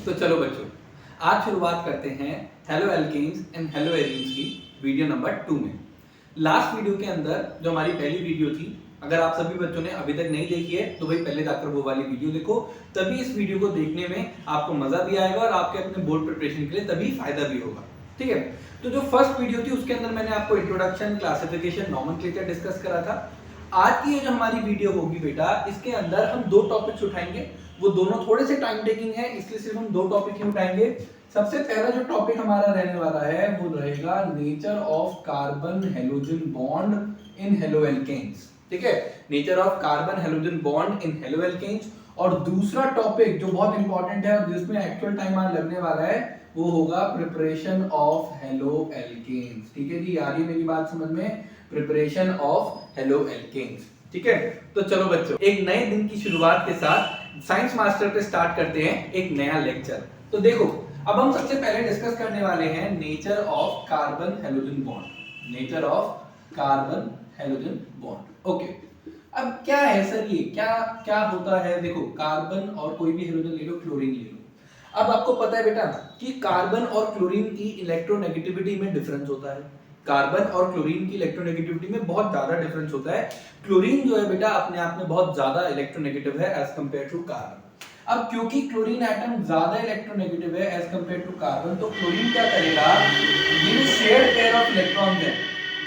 तो चलो बच्चों, आज शुरुआत करते हैं halo alkanes and halo arenes की वीडियो नंबर 2 में। लास्ट वीडियो के अंदर जो हमारी पहली वीडियो थी, अगर आप सभी बच्चों ने अभी तक नहीं देखी है तो भाई पहले जाकर वो वाली वीडियो देखो, तभी इस वीडियो को देखने में आपको मजा भी आएगा और आपके अपने बोर्ड प्रिपरेशन के लिए तभी फायदा भी होगा। ठीक है, तो जो फर्स्ट वीडियो थी उसके अंदर मैंने आपको इंट्रोडक्शन, क्लासिफिकेशन, नॉमेनक्लेचर डिस्कस करा था। आज की ये जो हमारी वीडियो होगी बेटा, इसके अंदर हम दो टॉपिक्स उठाएंगे। वो दोनों थोड़े से टाइम टेकिंग है, इसलिए सिर्फ हम दो टॉपिक ही उठाएंगे। सबसे पहला जो टॉपिक हमारा रहने वाला है वो रहेगा nature of carbon halogen bond in halo alkanes. ठीक है, nature of carbon halogen bond in halo alkanes. और दूसरा टॉपिक जो बहुत इंपॉर्टेंट है और जिसमें एक्चुअल टाइम आज लगने वाला है वो होगा प्रिपरेशन ऑफ हेलो एल्केन्स। ठीक है जी, आ रही है मेरी बात समझ में? Preparation of halo alkanes. ठीक है, तो चलो बच्चों, एक नए दिन की शुरुआत के साथ साइंस मास्टर पे स्टार्ट करते हैं एक नया लेक्चर। तो देखो, अब हम सबसे पहले डिस्कस करने वाले हैं nature of carbon halogen bond. Nature of carbon halogen bond. Okay, अब क्या है सर, ये क्या क्या होता है? देखो, कार्बन और कोई भी हैलोजन ले लो, क्लोरीन ले लो। अब आपको पता है बेटा कि कार्बन और क्लोरीन की इलेक्ट्रोनेगेटिविटी में डिफरेंस होता है। कार्बन और क्लोरीन की इलेक्ट्रोनेगेटिविटी में बहुत ज्यादा डिफरेंस होता है। क्लोरीन जो है बेटा अपने आप में बहुत ज्यादा इलेक्ट्रोनेगेटिव है एज कंपेयर टू कार्बन। अब क्योंकि क्लोरीन एटम ज्यादा इलेक्ट्रोनेगेटिव है एज कंपेयर टू कार्बन, तो क्लोरीन क्या करेगा, ये जो शेयर्ड पेयर ऑफ इलेक्ट्रॉन्स है,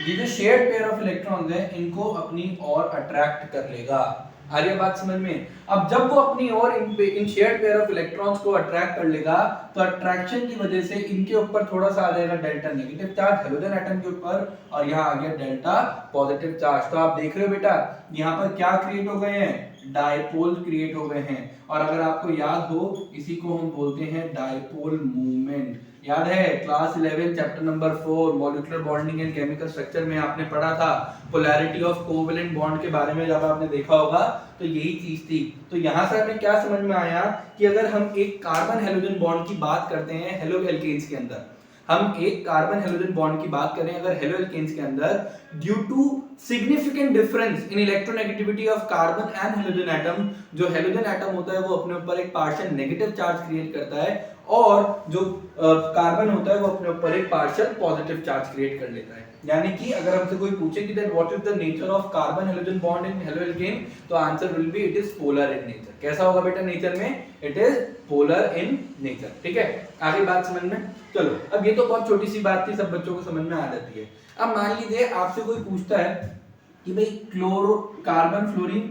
ये जो शेयर्ड पेयर ऑफ इलेक्ट्रॉन्स है, इनको अपनी ओर अट्रैक्ट कर लेगा। आ रही है बात समझ में? अब जब वो अपनी ओर इन शेयर्ड पेयर ऑफ इलेक्ट्रॉन्स को अट्रैक्ट कर लेगा, तो अट्रैक्शन की वजह से इनके ऊपर थोड़ा सा आ जाएगा delta negative charge halogen atom के ऊपर, और यहाँ आ गया डेल्टा पॉजिटिव चार्ज। तो आप देख रहे हो बेटा, यहाँ पर क्या क्रिएट हो गए हैं? डायपोल क्रिएट हो गए हैं। और अगर आपको याद हो, इसी को हम बोलते हैं डायपोल मूवमेंट। याद है class 11 chapter number 4 molecular bonding and chemical structure में आपने पढ़ा था पोलैरिटी ऑफ कोवेलेंट बॉन्ड के बारे में, जब आपने देखा होगा तो यही चीज थी। तो यहां से हमें क्या समझ में आया कि अगर हम एक कार्बन हैलोजन बॉन्ड की बात करते हैं हेलो एल्केन्स के अंदर, हम एक कार्बन हैलोजन बॉन्ड की बात करें अगर हेलो एल्केन्स के अंदर, due to significant difference in electronegativity of carbon and halogen atom, जो हैलोजन एटम होता है वो अपने ऊपर एक पार्शियल नेगेटिव चार्ज क्रिएट करता है, और जो कार्बन होता है वो अपने ऊपर एक पार्शियल पॉजिटिव चार्ज क्रिएट कर लेता है। यानी कि अगर हमसे कोई पूछे कि that what is the nature of carbon halogen bond in halo alkane, तो answer will be it is polar in nature. कैसा होगा बेटा नेचर में? It is polar in nature. ठीक है, आगे बात समझ में? चलो, अब ये तो बहुत छोटी सी बात थी, सब बच्चों को समझ में आ जाती है। अब मान लीजिए आपसे कोई पूछता है कि भाई chloro carbon fluorine,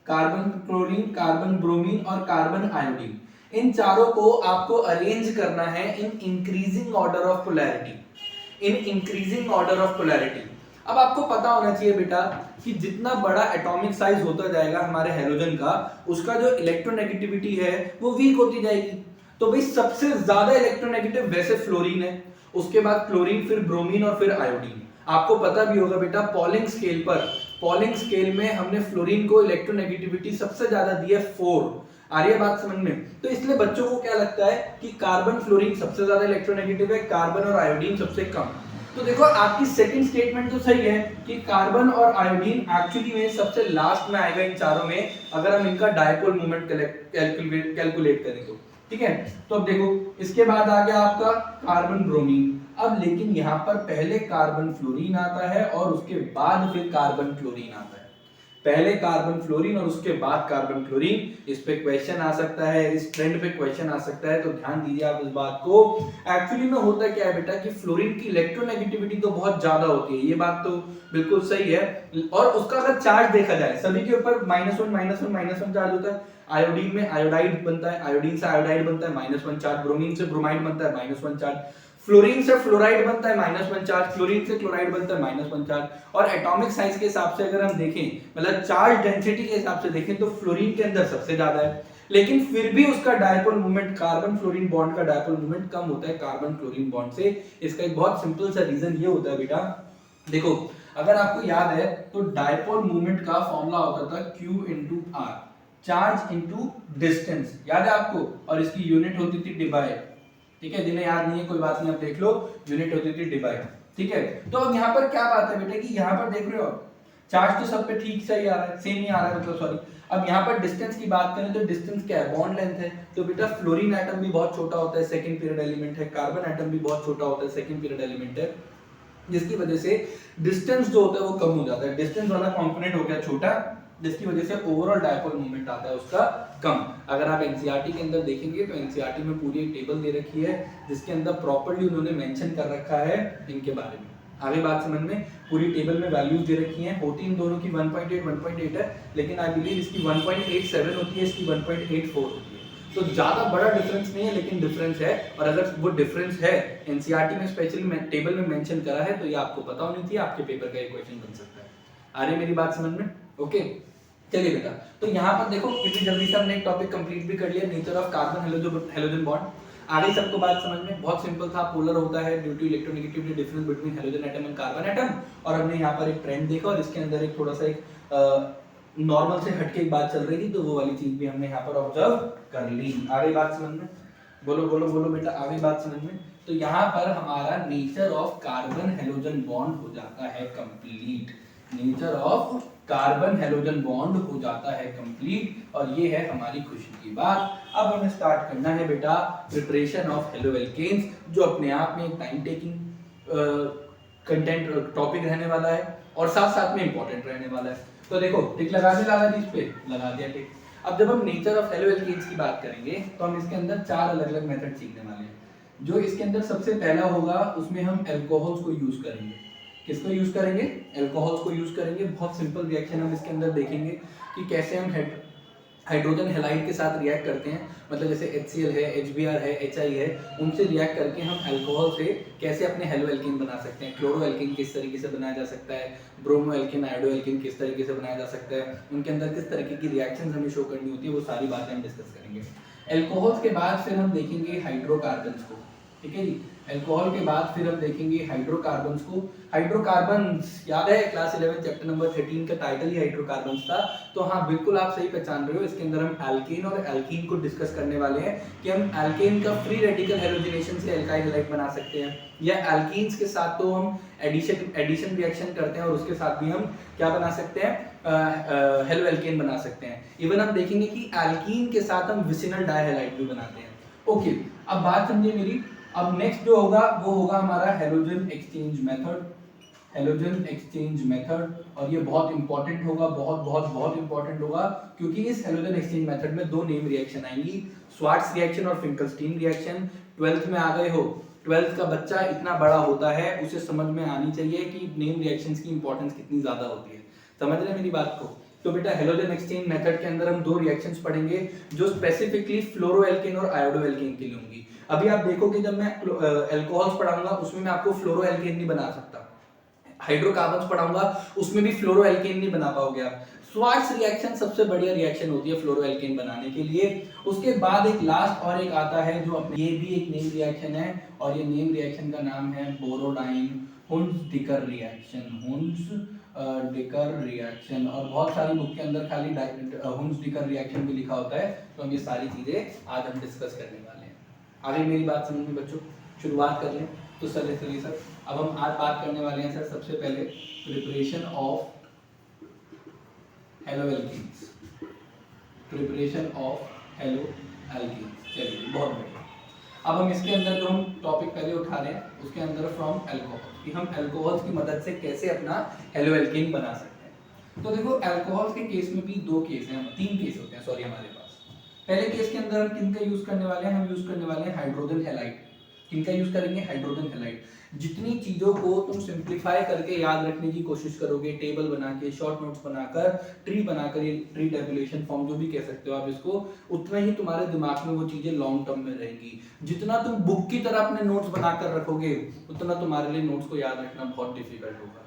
carbon chlorine, carbon bromine और कार्बन आयोडीन, इन चारों को आपको अरेंज करना है in increasing order of polarity. In increasing order of polarity. अब आपको पता होना चाहिए बेटा कि जितना बड़ा एटॉमिक साइज होता जाएगा हमारे हैलोजन का, उसका जो इलेक्ट्रोनेगेटिविटी है वो वीक होती जाएगी। तो भाई सबसे ज्यादा इलेक्ट्रोनेगेटिव वैसे फ्लोरीन है, उसके बाद क्लोरीन, फिर ब्रोमीन और फिर आयोडीन। आपको पता भी होगा बेटा पॉलिंग स्केल पर, पॉलिंग स्केल में हमने फ्लोरीन को इलेक्ट्रोनेगेटिविटी सबसे ज्यादा दी है 4। आ रही है बात समझ में? तो इसलिए बच्चों को क्या लगता है कि कार्बन फ्लोरीन सबसे ज्यादा इलेक्ट्रोनेगेटिव है, कार्बन और आयोडीन सबसे कम। तो देखो आपकी सेकंड स्टेटमेंट तो सही है कि कार्बन और आयोडीन एक्चुअली में सबसे लास्ट में आएगा इन चारों में, अगर हम इनका डायपोल मोमेंट कैलकुलेट करें तो। ठीक है, तो अब देखो इसके बाद आ गया आपका कार्बन ब्रोमीन। अब लेकिन यहाँ पर पहले कार्बन फ्लोरीन आता है और उसके बाद फिर कार्बन क्लोरीन आता है। पहले कार्बन फ्लोरीन और उसके बाद कार्बन क्लोरीन। इस पे क्वेश्चन आ सकता है, इस ट्रेंड पे क्वेश्चन आ सकता है, तो ध्यान दीजिए आप इस बात को। एक्चुअली में होता क्या है बेटा कि फ्लोरीन की इलेक्ट्रोनेगेटिविटी तो बहुत ज्यादा होती है, ये बात तो बिल्कुल सही है, और उसका अगर चार्ज देखा जाए सभी के ऊपर -1 चार्ज होता है। आयोडीन में आयोडाइड बनता है, आयोडीन से आयोडाइड बनता है -1 चार्ज, ब्रोमीन से ब्रोमाइड बनता है -1 चार्ज, फ्लोरीन से फ्लोराइड बनता है -1 चार्ज, क्लोरीन से क्लोराइड बनता है -1 चार्ज। और एटॉमिक साइज के हिसाब से अगर हम देखें, मतलब चार्ज डेंसिटी के हिसाब से देखें, तो फ्लोरीन के अंदर सबसे ज्यादा है, लेकिन फिर भी उसका dipole moment, carbon fluorine bond का डायपोल मोमेंट कम होता है कार्बन क्लोरीन बॉन्ड से। इसका एक बहुत सिंपल सा रीजन ये होता है बेटा, देखो अगर आपको याद है तो डायपोल मोमेंट का फॉर्मूला होता था Q into R, charge into distance, याद है आपको? और इसकी यूनिट होती थी डिबाई। ठीक है, जिन्हें याद नहीं है कोई बात नहीं, आप देख लो, यूनिट होती थी डिबाई। ठीक है, तो अब यहाँ पर क्या बात है बेटा कि यहाँ पर देख रहे हो चार्ज तो सब पे ठीक सही आ रहा है, सेम ही आ रहा है, मतलब सॉरी। अब यहाँ पर डिस्टेंस की बात करें तो डिस्टेंस क्या है, बॉन्ड लेंथ है। तो बेटा फ्लोरीन एटम भी बहुत छोटा होता है, सेकंड पीरियड एलिमेंट है, कार्बन एटम भी बहुत छोटा होता है, सेकंड पीरियड एलिमेंट है, जिसकी वजह से डिस्टेंस जो होता है वो कम हो जाता है। डिस्टेंस वाला कंपोनेंट हो गया छोटा, जिसकी वजह से ओवरऑल डायपोल मोमेंट आता है उसका कम। अगर आप एनसीईआरटी के अंदर देखेंगे तो एनसीईआरटी में पूरी एक टेबल दे रखी है जिसके अंदर प्रॉपर्ली उन्होंने मेंशन कर रखा है इनके बारे में। आगे बात समझ में, पूरी टेबल में वैल्यूज दे रखी हैं, होती इन दोनों की 1.8 है, लेकिन आई बिलीव इसकी 1.87 होती है, इसकी 1.84 होती है। तो ज्यादा बड़ा डिफरेंस नहीं है, लेकिन डिफरेंस है। और अगर वो डिफरेंस है एनसीईआरटी में स्पेशली टेबल में मेंशन करा है, तो ये आपको पता होनी चाहिए, आपके पेपर का एक क्वेश्चन बन सकता है। आ रही मेरी बात समझ में? ओके, चलिए बेटा, तो यहाँ पर देखो कितनी जल्दी से हमने एक टॉपिक कंप्लीट भी कर लिया, nature of carbon halogen bond. आगे सबको बात समझ में, बहुत सिंपल था, पोलर होता है due to electronegativity difference between halogen atom and carbon atom. और हमने यहाँ पर एक ट्रेंड देखा और इसके अंदर एक थोड़ा सा एक नॉर्मल से हटके एक बात चल रही थी, तो वो वाली चीज भी हमने यहाँ पर ऑब्जर्व कर ली। आगे बात समझ में, बोलो बोलो बोलो बेटा, आगे बात समझ में। तो यहाँ पर हमारा nature of carbon halogen bond हो जाता है complete, nature of carbon halogen bond हो जाता है कंप्लीट, और ये है हमारी खुशी की बात। अब हमें स्टार्ट करना है बेटा प्रिपरेशन ऑफ हेलोएल्केन्स, जो अपने आप में एक टाइम टेकिंग कंटेंट टॉपिक रहने वाला है और साथ साथ में इंपॉर्टेंट रहने वाला है। तो देखो टिक लगा दिया लाला जी, इस पे लगा दिया टिक। अब जब हम नेचर ऑफ हेलोएल्केन्स की बात करेंगे तो हम इसके अंदर 4 अलग अलग मेथड सीखने वाले हैं। जो इसके अंदर सबसे पहला होगा उसमें हम अल्कोहल्स को यूज करेंगे। किसको यूज करेंगे? अल्कोहल्स को यूज करेंगे। बहुत सिंपल रिएक्शन हम इसके अंदर देखेंगे कि कैसे हम हाइड्रोजन हैलाइड के साथ रिएक्ट करते हैं, मतलब जैसे HCl है, HBr है, HI है, उनसे रिएक्ट करके हम अल्कोहल से कैसे अपने हेलोएल्केन बना सकते हैं। क्लोरोएल्केन किस तरीके से बनाया जा सकता है, ब्रोमोएल्केन, आयोडोएल्केन किस तरीके से बनाया जा सकता है, उनके अंदर किस तरीके की रिएक्शंस हमें शो करनी होती है, वो सारी बातें हम डिस्कस करेंगे। अल्कोहल्स के बाद फिर हम देखेंगे हाइड्रोकार्बन्स को, ठीक है जी। अल्कोहल के बाद फिर हम देखेंगे हाइड्रोकार्बन्स को। हाइड्रोकार्बन्स याद है क्लास 11 चैप्टर नंबर 13 का टाइटल ही हाइड्रोकार्बन्स था। तो हाँ बिल्कुल आप सही पहचान रहे हो, इसके अंदर हम एल्केन और एल्कीन को डिस्कस करने वाले हैं कि हम एल्केन का फ्री रेडिकल हेलोजिनेशन से एल्काइल हैलाइड बना सकते हैं, या एल्कीन्स के साथ तो हम एडिशन रिएक्शन करते हैं और उसके साथ भी हम क्या बना सकते हैं, हेलोएल्केन बना सकते हैं। इवन हम देखेंगे कि एल्कीन के साथ हम विसिनल डाइहैलाइड भी बनाते हैं। ओके, अब बात समझिए मेरी। अब नेक्स्ट जो होगा वो होगा हमारा halogen exchange method, halogen exchange method. और ये बहुत इंपॉर्टेंट होगा, बहुत बहुत बहुत इंपॉर्टेंट होगा, क्योंकि इस हेलोजन एक्सचेंज मेथड में 2 नेम रिएक्शन आएंगी, स्वार्ट्स रिएक्शन और फिंकलस्टीन रिएक्शन। 12th में आ गए हो, 12th का बच्चा इतना बड़ा होता है, उसे समझ में आनी चाहिए कि नेम रिएक्शंस की इंपॉर्टेंस कितनी ज्यादा होती है। समझ रहे हैं मेरी बात को? तो बेटा हेलोजन एक्सचेंज मेथड के अंदर हम 2 रिएक्शंस पढ़ेंगे जो स्पेसिफिकली फ्लोरोएल्केन और आयोडोएल्केन के लिए होंगी। अभी आप देखोगे जब मैं अल्कोहल्स पढ़ाऊंगा उसमें मैं आपको फ्लोरोएल्केन नहीं बना सकता, हाइड्रोकार्बन्स पढ़ाऊंगा उसमें भी फ्लोरोएल्केन नहीं बना पाओगे आप। स्वार्ट्स रिएक्शन सबसे बढ़िया रिएक्शन होती है फ्लोरोएल्केन बनाने के लिए। उसके बाद एक लास्ट और एक आता है जो अपने, ये भी एक नेम रिएक्शन है और ये नेम रिएक्शन का नाम है बोरोडाइन हुन्स-डिकर रिएक्शन, हुन्स-डिकर रिएक्शन। और बहुत सारी बुक के अंदर खाली हुन्स-डिकर रिएक्शन भी लिखा होता है। तो हम ये सारी चीजें आज हम डिस्कस करने वाले हैं। आगे मेरी बात समझ में बच्चों, शुरुआत कर लें। तो चलिए सर, अब हम आज बात करने वाले हैं सर सबसे पहले preparation of haloalkanes, preparation of haloalkanes. चलिए बहुत बढ़िया। अब हम इसके अंदर जो हम टॉपिक पहले उठा रहे हैं उसके अंदर फ्रॉम अल्कोहल, कि हम अल्कोहल्स की मदद से कैसे अपना हेलोएल्केन बना सकते हैं। तो देखो अल्कोहल्स के केस में भी 2 केस हैं, 3 केस होते हैं सॉरी हमारे पास। पहले केस के अंदर हम किनका यूज करने वाले हैं, हम यूज करने वाले हैं हाइड्रोजन हैलाइड। किनका यूज करेंगे? Hydrogen halide. जितनी चीजों को तुम सिंप्लीफाई करके याद रखने की कोशिश करोगे, टेबल बना के, शॉर्ट नोट्स बनाकर, ट्री बनाकर, ये ट्री टेबुलेशन फॉर्म जो भी कह सकते हो आप इसको, उतना ही तुम्हारे दिमाग में वो चीजें लॉन्ग टर्म में रहेंगी। जितना तुम बुक की तरह अपने नोट्स बनाकर रखोगे उतना तुम्हारे लिए नोट्स को याद रखना बहुत डिफिकल्ट होगा।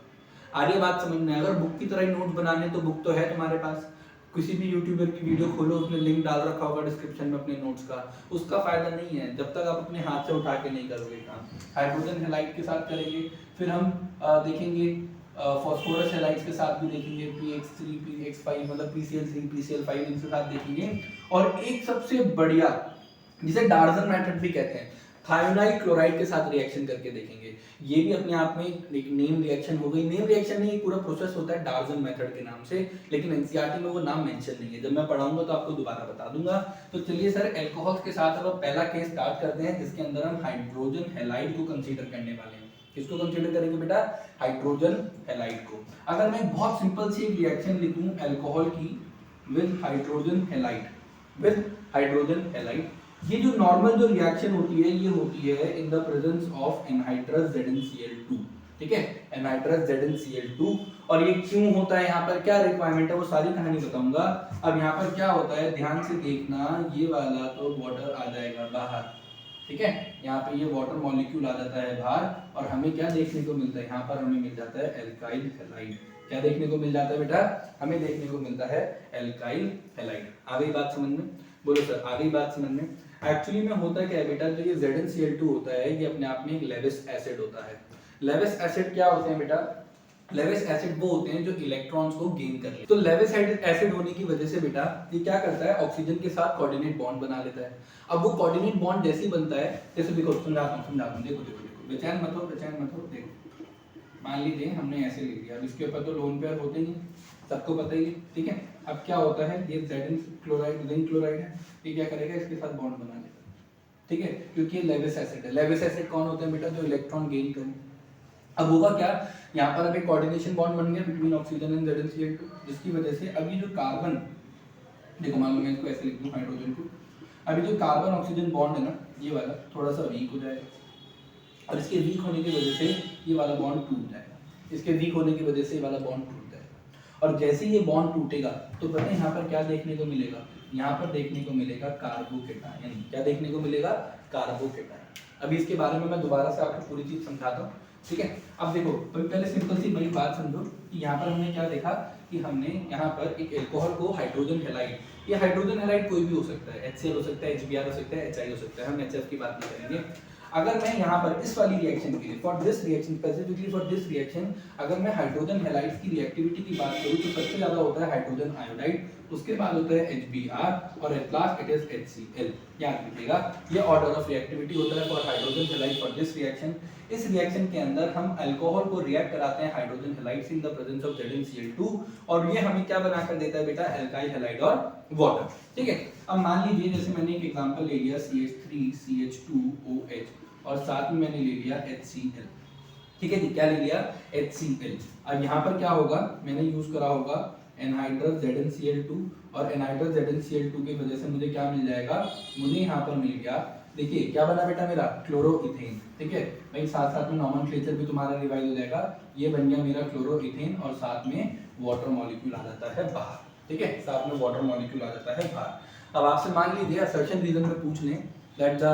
आ रही है बात समझ में? अगर बुक की तरह ही नोट्स बनाने तो बुक तो है तुम्हारे पास, किसी भी यूट्यूबर की वीडियो खोलो उसमें लिंक डाल रखा होगा डिस्क्रिप्शन में अपने नोट्स का, उसका फायदा नहीं है जब तक आप अपने हाथ से उठा के नहीं करोगे काम। हाइड्रोजन हैलाइड के साथ करेंगे, फिर हम देखेंगे फास्फोरस हैलाइड्स के साथ भी देखेंगे, PX3 PX5 मतलब PCl3 PCl5 इनके साथ देखेंगे। और एक सबसे बढ़िया जिसे डार्जन मेथड भी कहते हैं, थायोनाइड क्लोराइड के साथ रिएक्शन करके देखेंगे। ये भी अपने आप में एक नेम रिएक्शन हो गई। नेम रिएक्शन नहीं, पूरा प्रोसेस होता है डार्जन मेथड के नाम से, लेकिन एनसीईआरटी में वो नाम मेंशन नहीं है। जब मैं पढ़ाऊंगा तो आपको दोबारा बता दूंगा। तो चलिए सर, अल्कोहल के साथ अब पहला केस स्टार्ट करते हैं, जिसके अंदर हम हाइड्रोजन हैलाइड को कंसीडर करने वाले हैं। किसको कंसीडर करेंगे बेटा? हाइड्रोजन हैलाइड को। अगर मैं बहुत सिंपल सी रिएक्शन लिखूं अल्कोहल की with hydrogen halide, with hydrogen halide, ये जो नॉर्मल जो रिएक्शन होती है ये होती है in the presence of anhydrous ZnCl2, ठीक है, एनहाइड्रस ZnCl2। और ये क्यों होता है, यहाँ पर क्या रिक्वायरमेंट है, वो सारी कहानी बताऊंगा। अब यहाँ पर क्या होता है, ध्यान से देखना, ये वाला तो वाटर आ जाएगा बाहर, ठीक है, यहाँ पे ये वाटर मॉलिक्यूल आ जाता है बाहर, और हमें क्या देखने को मिलता है, यहाँ पर हमें मिल जाता है एल्काइल हैलाइड। क्या देखने को मिल जाता है बेटा? हमें देखने को मिलता है एल्काइल हैलाइड। आ गई बात समझ में? बोलो सर, आ गई बात समझ में? एक्चुअली में होता क्या है बेटा, जो ये ZnCl2 होता है ये अपने आप में एक लेविस एसिड होता है। लेविस एसिड क्या होते हैं बेटा? लेविस एसिड वो होते हैं जो इलेक्ट्रॉन्स को गेन कर लेते हैं। तो लेविस एसिड होने की वजह से बेटा ये क्या करता है, ऑक्सीजन के साथ कोऑर्डिनेट बॉन्ड बना लेता है। अब वो कोऑर्डिनेट बॉन्ड जैसे ही बनता है, जैसे देखो समझाता हूं, देखो देखो देखो, बेचैन मत हो, देखो मान लीजिए हमने ऐसे लिख दिया, अब इसके ऊपर तो लोन पेयर होते ही, सबको पता ही है, ठीक है। अब क्या होता है, ये Zn क्लोराइड, जिंक क्लोराइड है, ये क्या करेगा, इसके साथ बॉन्ड बना लेगा, ठीक है, क्योंकि ये लेविस एसिड है। लेविस एसिड कौन होते हैं बेटा? जो इलेक्ट्रॉन गेन करें। अब होगा क्या, यहाँ पर अब एक कोऑर्डिनेशन बॉन्ड बन गया बिटवीन ऑक्सीजन एंड ZnCl2, जिसकी वजह से अभी जो कार्बन, देखो मान लो मैं इसको ऐसे लिख दूं हाइड्रोजन को, अभी जो कार्बन ऑक्सीजन बॉन्ड है ना, ये वाला थोड़ा सा वीक हो जाएगा, और इसके वीक होने की वजह से ये वाला बॉन्ड टूट जाएगा, इसके वीक होने की वजह से ये वाला बॉन्ड टूट जाएगा। और जैसे ही ये बॉन्ड टूटेगा तो पता है यहाँ पर क्या देखने को मिलेगा, यहाँ पर देखने को मिलेगा कार्बोकेटायन। क्या देखने को मिलेगा? कार्बोकेटायन। अभी इसके बारे में मैं दोबारा से आपको पूरी चीज समझाता हूँ, ठीक है। अब देखो पहले सिंपल सी बड़ी बात समझो कि यहाँ पर हमने क्या देखा कि हमने यहाँ पर एक अल्कोहल को हाइड्रोजन हैलाइड, ये हाइड्रोजन हैलाइड कोई भी हो सकता है, HCl हो सकता है, HBr हो सकता है, HI हो सकता है, हम HF की बात नहीं करेंगे। अगर मैं यहाँ पर इस वाली रिएक्शन के लिए, for this reaction, specifically for this reaction, अगर मैं हाइड्रोजन हैलाइड्स की रिएक्टिविटी की बात करूँ तो सबसे ज्यादा होता है हाइड्रोजन आयोडाइड, उसके बाद होता है HBr, और at last it is HCl। याद रखिएगा, ये ऑर्डर ऑफ रिएक्टिविटी होता है for hydrogen halide for this reaction. इस रिएक्शन के अंदर हम अल्कोहल को रिएक्ट कराते हैं हाइड्रोजन हैलाइड से इन द प्रेजेंस ऑफ ZnCl2, और ये हमें क्या बनाकर देता है बेटा? एल्काइल हैलाइड और वाटर, ठीक है। अब मान लीजिए जैसे मैंने एक एग्जांपल ले लिया CH3CH2OH, और साथ में मैंने ले लिया HCl, ठीक है जी, क्या ले लिया? HCl। अब यहाँ पर क्या होगा, मैंने यूज करा होगा एनहाइड्रस ZnCl2, और एनहाइड्रस ZnCl2 की वजह से मुझे क्या मिल जाएगा, मुझे यहाँ पर मिल गया, देखिए क्या बना बेटा मेरा? क्लोरोइथेन, ठीक है भाई, साथ साथ में नॉमेनक्लेचर भी तुम्हारा रिवाइज हो जाएगा। ये बन गया मेरा क्लोरोइथेन, और साथ में वाटर मॉलिक्यूल आ जाता है बाहर, ठीक है, साथ में वाटर मॉलिक्यूल आ जाता है बाहर। अब आपसे मान लीजिए असर्शन रीजन में पूछ लें that the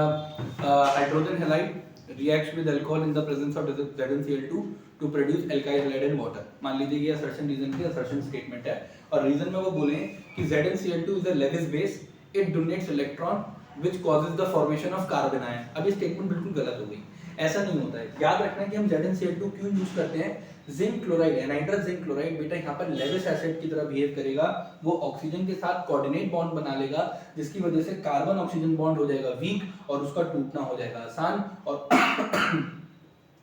hydrogen halide reacts with alcohol in the presence of ZnCl2 to produce alkyl halide and water। मान लीजिए ये assertion reason की assertion statement है, और reason में वो बोले कि ZnCl2 is a Lewis base, it donates electron which causes the formation of carbon ion। अब ये statement बिल्कुल गलत हो गई, ऐसा नहीं होता है। याद रखना है कि हम ZnCl2 क्यों यूज करते हैं, zinc chloride, anhydrous zinc chloride बेटा यहाँ पर लेविस एसिड की तरह बिहेव करेगा, वो ऑक्सीजन के साथ कोऑर्डिनेट बॉन्ड बना लेगा, जिसकी वजह से कार्बन ऑक्सीजन बॉन्ड हो जाएगा वीक, और उसका टूटना हो जाएगा आसान। और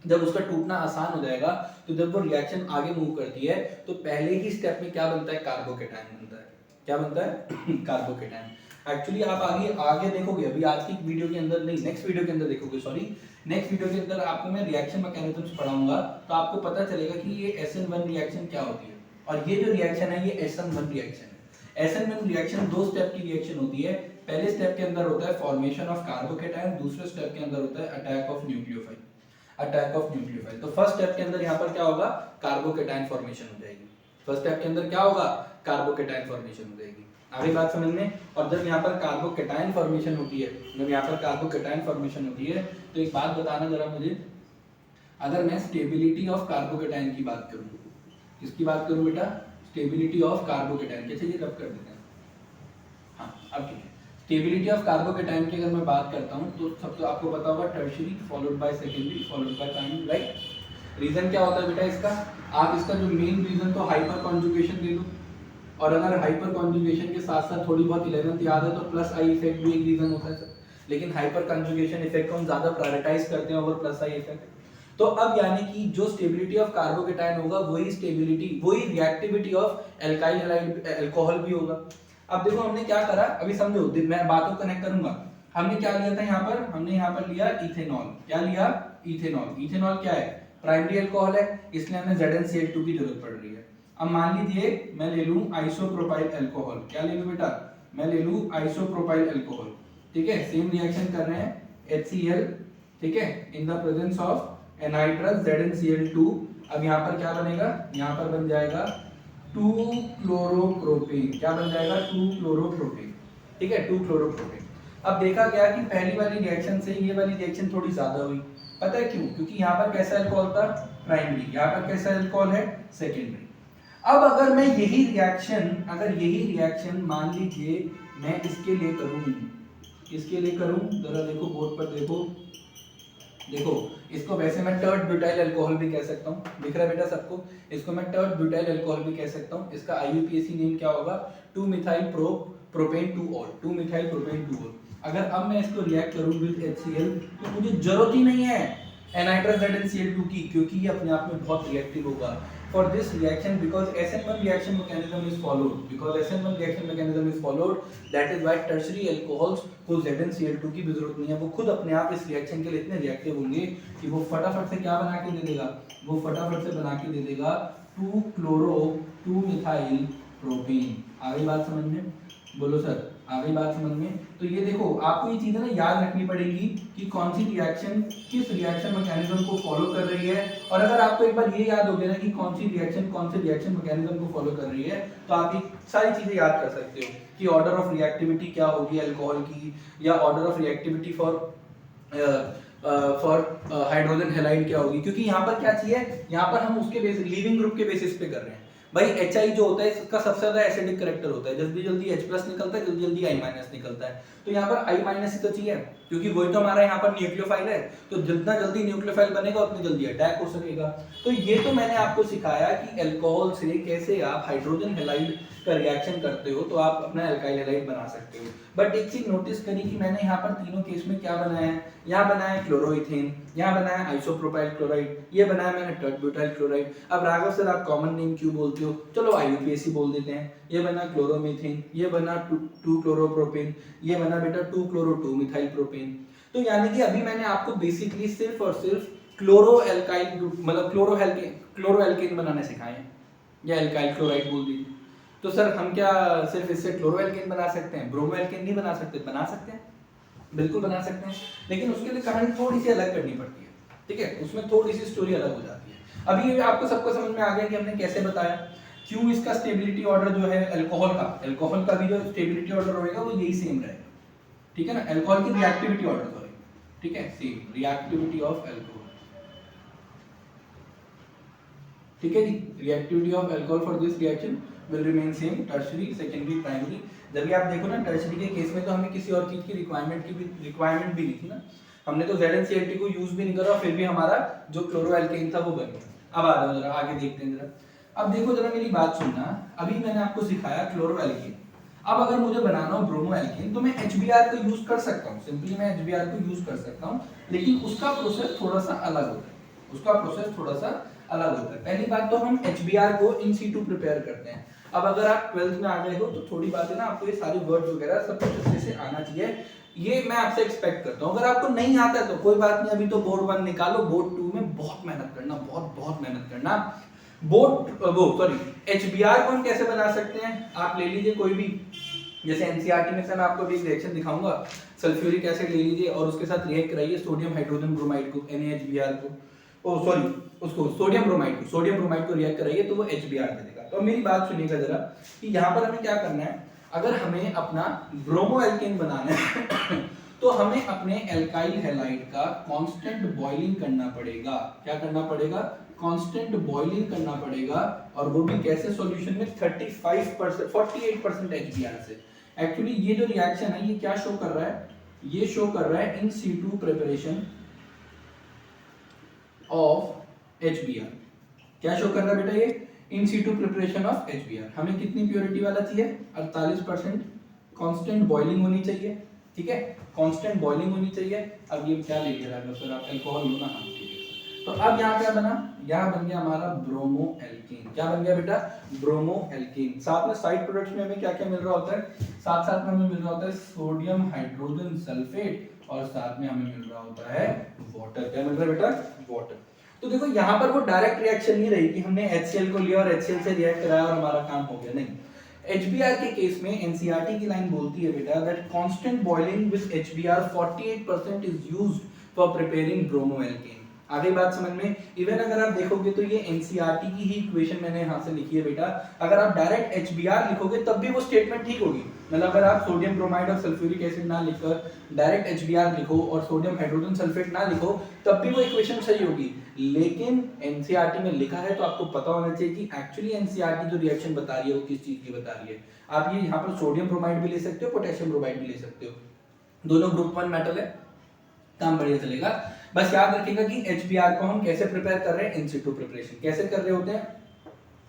जब उसका टूटना आसान हो जाएगा तो जब वो रिएक्शन आगे मूव करती है तो पहले ही स्टेप में क्या बनता है? कार्बोकेटायन बनता है। क्या बनता है? कार्बोकेटायन। एक्चुअली आप आगे देखोगे, अभी आज की वीडियो के अंदर नहीं, नेक्स्ट वीडियो के अंदर देखोगे, सॉरी नेक्स्ट वीडियो के अंदर आपको मैं रिएक्शन मैकेनिज्म्स पढ़ाऊंगा, तो आपको पता चलेगा कि ये SN1 रिएक्शन क्या होती है, और ये जो रिएक्शन है ये SN1 रिएक्शन है। SN1 रिएक्शन दो स्टेप की रिएक्शन होती है। पहले स्टेप के अंदर होता है फॉर्मेशन ऑफ कार्बोकेटायन, दूसरे स्टेप के अंदर होता है attack of nucleophile, attack of nucleophile. तो फर्स्ट स्टेप के अंदर यहाँ पर क्या होगा? कार्बोकेटायन फॉर्मेशन हो जाएगी। फर्स्ट स्टेप के अंदर क्या होगा? कार्बोकेटायन फॉर्मेशन हो जाएगी। आगे बात समझ में? और जब यहाँ पर कार्बोकेटायन फॉर्मेशन होती है, जब यहाँ पर कार्बोकेटायन फॉर्मेशन होती है, तो एक बात बताना जरा मुझे, अगर मैं स्टेबिलिटी ऑफ कार्बोकेटायन की बात करूँ, किसकी बात करूँ बेटा? Stability of carbocation. कैसे ये रब कर देते हैं, हाँ अब ठीक है। स्टेबिलिटी ऑफ कार्बोकेटायन की अगर मैं बात करता हूँ तो सबसे आपको पता होगा tertiary followed by secondary followed by primary, right. Reason क्या होता है बेटा इसका? आप इसका जो मेन रीजन तो हाइपर कॉन्जुगेशन दे दो, और अगर हाइपर कॉन्जुगेशन के साथ साथ थोड़ी बहुत 11th याद है तो प्लस आई इफेक्ट भी एक रीजन होता है सर। लेकिन हाइपर कंजुगेशन इफेक्ट को हम ज्यादा प्रायोरिटाइज करते हैं ओवर प्लस आई इफेक्ट। तो अब यानी कि जो स्टेबिलिटी ऑफ कार्बोकेटायन होगा वही स्टेबिलिटी, वही reactivity of alkyl halide alcohol भी होगा। अब देखो हमने क्या करा, अभी समझो, मैं बातों को कनेक्ट करूंगा। हमने क्या लिया था यहाँ पर, हमने यहाँ पर लिया इथेनॉल। क्या लिया? इथेनॉल। इथेनॉल क्या है? प्राइमरी अल्कोहल है, इसलिए हमें ZnCl2 की जरूरत पड़ रही है। अब मान लीजिए मैं ले लूं आइसोप्रोपाइल अल्कोहल। क्या ले लूं बेटा? मैं ले लूं आइसोप्रोपाइल अल्कोहल। ठीक है, सेम रिएक्शन कर रहे हैं HCl, ठीक है, in the presence of anhydrous ZnCl2। अब यहाँ पर क्या बनेगा? यहाँ पर बन जाएगा 2-क्लोरोप्रोपेन। क्या बन जाएगा? 2-क्लोरोप्रोपेन। ठीक है, 2-क्लोरोप्रोपेन। अब देखा गया कि पहली वाली रिएक्शन से ये वाली रिएक्शन थोड़ी ज्यादा हुई। पता है क्यों? क्योंकि यहाँ पर कैसा अल्कोहल था? प्राइमरी। यहाँ पर कैसा अल्कोहल है? सेकेंडरी। अब अगर मैं यही रिएक्शन मान लीजिए मैं इसके लिए करूं, जरा देखो बोर्ड पर देखो इसको वैसे मैं टर्ड ब्यूटाइल अल्कोहल भी कह सकता हूँ। दिख रहा है बेटा सबको? इसको मैं टर्ड ब्यूटाइल अल्कोहल भी कह सकता हूँ। इसका IUPAC नेम क्या होगा? 2-मिथाइल प्रोपेन 2-ऑल, 2-मिथाइल प्रोपेन 2-ऑल। अगर अब मैं इसको रिएक्ट करूं विद HCl तो मुझे जरूरत ही नहीं है एनाइट्रस ZnCl2 की, क्योंकि ये अपने आप में बहुत रिएक्टिव होगा। For this reaction, because SN1 reaction mechanism is followed, that is why tertiary alcohols को ZnCl2 की भी जरूरत नहीं है। वो खुद अपने आप इस रिएक्शन के लिए इतने रिएक्टिव होंगे कि वो फटाफट से क्या बना के दे देगा? वो फटाफट से बना के दे देगा 2-मिथाइल प्रोपेन। आ गई बात समझ में? बोलो सर, आ गई बात समझ में? तो ये देखो आपको ये चीजें ना याद रखनी पड़ेगी कि कौन सी रिएक्शन किस रिएक्शन मैकेनिज्म को फॉलो कर रही है। और अगर आपको एक बार ये याद हो गया ना कि कौन से रिएक्शन मैकेनिज्म को फॉलो कर रही है, तो आप ये सारी चीजें याद कर सकते हो कि ऑर्डर ऑफ रिएक्टिविटी क्या होगी अल्कोहल की, या order of reactivity for hydrogen halide क्या होगी। क्योंकि यहाँ पर क्या चाहिए, यहाँ पर हम उसके बेसिस लीविंग ग्रुप के बेसिस पे कर रहे हैं। भाई HI जो होता है इसका सबसे ज्यादा एसिडिक करेक्टर होता है, जल्दी जल्दी H+ निकलता है, जल्दी जल्दी I- निकलता है। तो यहाँ पर I- ही तो चाहिए, क्योंकि वही तो हमारा यहाँ पर न्यूक्लियोफाइल है। तो जितना जल्दी न्यूक्लियोफाइल बनेगा उतनी जल्दी अटैक हो सकेगा। तो ये तो मैंने आपको सिखाया कि अल्कोहल से कैसे आप हाइड्रोजन हैलाइड का रिएक्शन करते हो तो आप अपना अल्काइल हैलाइड बना सकते हो। बट एक चीज नोटिस करी कि मैंने यहाँ पर तीनों केस में क्या बनाया है, यहाँ बनाया है क्लोरोइथेन, यहाँ बनाया है आइसोप्रोपाइल क्लोराइड, ये बनाया मैंने टर्ड ब्यूटाइल क्लोराइड। अब राघव सर आप कॉमन नेम क्यों बोलते हो? चलो IUPAC बोल देते हैं। ये बना क्लोरोमीथेन, ये बना 2-क्लोरोप्रोपेन, ये बना बेटा 2-क्लोरो-2-मिथाइल प्रोपेन। तो यानी कि अभी मैंने आपको बेसिकली सिर्फ और सिर्फ क्लोरो एल्केन बनाने सिखाए हैं, या एल्काइल क्लोराइड बोल दीजिए। तो सर हम क्या सिर्फ इससे क्लोरो एल्केन बना सकते हैं, ब्रोमो एल्केन नहीं बना सकते? बना सकते हैं, बिल्कुल बना सकते हैं, लेकिन उसके लिए कहानी थोड़ी सी अलग करनी पड़ती है। ठीक है, उसमें थोड़ी सी स्टोरी अलग हो जाती है। अभी ये आपको सबको समझ में आ गया कि हमने कैसे बताया क्यों इसका स्टेबिलिटी ऑर्डर जो है अल्कोहल का भी जो स्टेबिलिटी ऑर्डर होगा वो यही सेम रहेगा। ठीक है ना, अल्कोहल की रिएक्टिविटी ऑर्डर सॉरी, ठीक है, सेम रिएक्टिविटी ऑफ अल्कोहल। ठीक है जी, reactivity of alcohol for this reaction will remain same, tertiary, secondary, primary. जब भी आप देखो ना टर्शियरी के केस में तो हमें किसी और चीज की रिक्वायरमेंट भी नहीं थी ना, हमने तो ZnCl2 को यूज भी नहीं करा, फिर भी हमारा जो क्लोरो एल्केन था वो बन गया। अब आ जाओ जरा आगे देखते हैं जरा। अब देखो जरा मेरी बात सुनना, अभी मैंने आपको सिखाया क्लोरो एल्केन। अब अगर मुझे बनाना हो ब्रोमो एल्केन तो मैं HBr को यूज कर सकता हूँ, सिंपली मैं HBr को यूज कर सकता हूँ, लेकिन उसका प्रोसेस थोड़ा सा अलग होता है। पहली बात तो हम HBr को इन situ प्रिपेयर करते हैं। अब अगर आप 12th में आ गए हो तो थोड़ी बातें ना आपको ये सारी वर्ड्स वगैरह सब कुछ अच्छे से आना चाहिए, ये मैं आपसे एक्सपेक्ट करता हूँ। अगर आपको नहीं आता है तो कोई बात नहीं, अभी तो बोर्ड 1 निकालो, बोर्ड 2 में बहुत मेहनत करना, बहुत मेहनत करना। HBr को हम कैसे बना सकते हैं, आप ले लीजिए कोई भी, जैसे NCERT में से मैं आपको भी एक रिएक्शन दिखाऊंगा, सल्फ्यूरिक एसिड ले लीजिए और उसके साथ रिएक्ट कराइए सोडियम हाइड्रोजन ब्रोमाइड को, NaHBr को, सोडियम ब्रोमाइड को रिएक्ट कराइए तो वो HBr दे देगा। तो मेरी बात सुनिएगा जरा कि यहाँ पर हमें क्या करना है, अगर हमें अपना ब्रोमो एल्केन बनाना है तो हमें अपने एल्काइल हैलाइड का कांस्टेंट बॉइलिंग करना पड़ेगा। क्या करना पड़ेगा? कांस्टेंट बॉइलिंग करना पड़ेगा, और वो भी कैसे? सॉल्यूशन में 48% HBr से। एक्चुअली ये जो रिएक्शन है ये क्या शो कर रहा है? ये शो कर रहा है इन situ प्रिपरेशन ऑफ HBr। क्या शो कर रहा है बेटा? ये इन situ प्रिपरेशन ऑफ HBr। हमें कितनी प्योरिटी वाला चाहिए? 48%। कांस्टेंट बॉइलिंग होनी चाहिए, ठीक है, कांस्टेंट बॉइलिंग होनी चाहिए। अब ये क्या ले लिया जाएगा सर आप, अल्कोहल लो ना, हाँ ठीक है। तो अब यहाँ क्या बना, यहाँ बन गया हमारा ब्रोमो एल्कीन। क्या बन गया बेटा, ब्रोमो एल्कीन। साथ में साइड प्रोडक्ट्स में हमें क्या क्या मिल रहा होता है, साथ साथ में हमें मिल रहा होता है सोडियम हाइड्रोजन सल्फेट और साथ में हमें मिल रहा होता है वाटर। क्या मिल रहा है बेटा, वाटर। तो देखो यहाँ पर वो डायरेक्ट रिएक्शन नहीं रही कि हमने HCl को लिया और HCl से रिएक्ट कराया और हमारा काम हो गया, नहीं। HBr के केस में एनसीईआरटी की लाइन बोलती है बेटा that constant boiling with HBr 48% is used for preparing bromo alkane. आगे बात समझ में। इवन अगर आप देखोगे तो ये एनसीईआरटी की ही इक्वेशन मैंने यहां से लिखी है बेटा। अगर आप डायरेक्ट HBr लिखोगे तब भी वो स्टेटमेंट ठीक होगी। मतलब अगर आप सोडियम ब्रोमाइड और सल्फ्यूरिक एसिड ना लिखकर डायरेक्ट HBr लिखो और सोडियम हाइड्रोजन सल्फेट ना लिखो तब भी वो इक्वेशन सही होगी। लेकिन एनसीईआरटी में लिखा है तो आपको पता होना चाहिए कि एक्चुअली एनसीईआरटी जो रिएक्शन बता रही है वो किस चीज की बता रही है। आप ये यहाँ पर सोडियम ब्रोमाइड भी ले सकते हो, पोटेशियम ब्रोमाइड भी ले सकते हो, दोनों ग्रुप 1 मेटल है, काम बढ़िया चलेगा। बस याद रखिएगा कि HBr को हम कैसे प्रिपेयर कर रहे हैं, इन सिटू प्रिपरेशन। कैसे कर रहे होते हैं,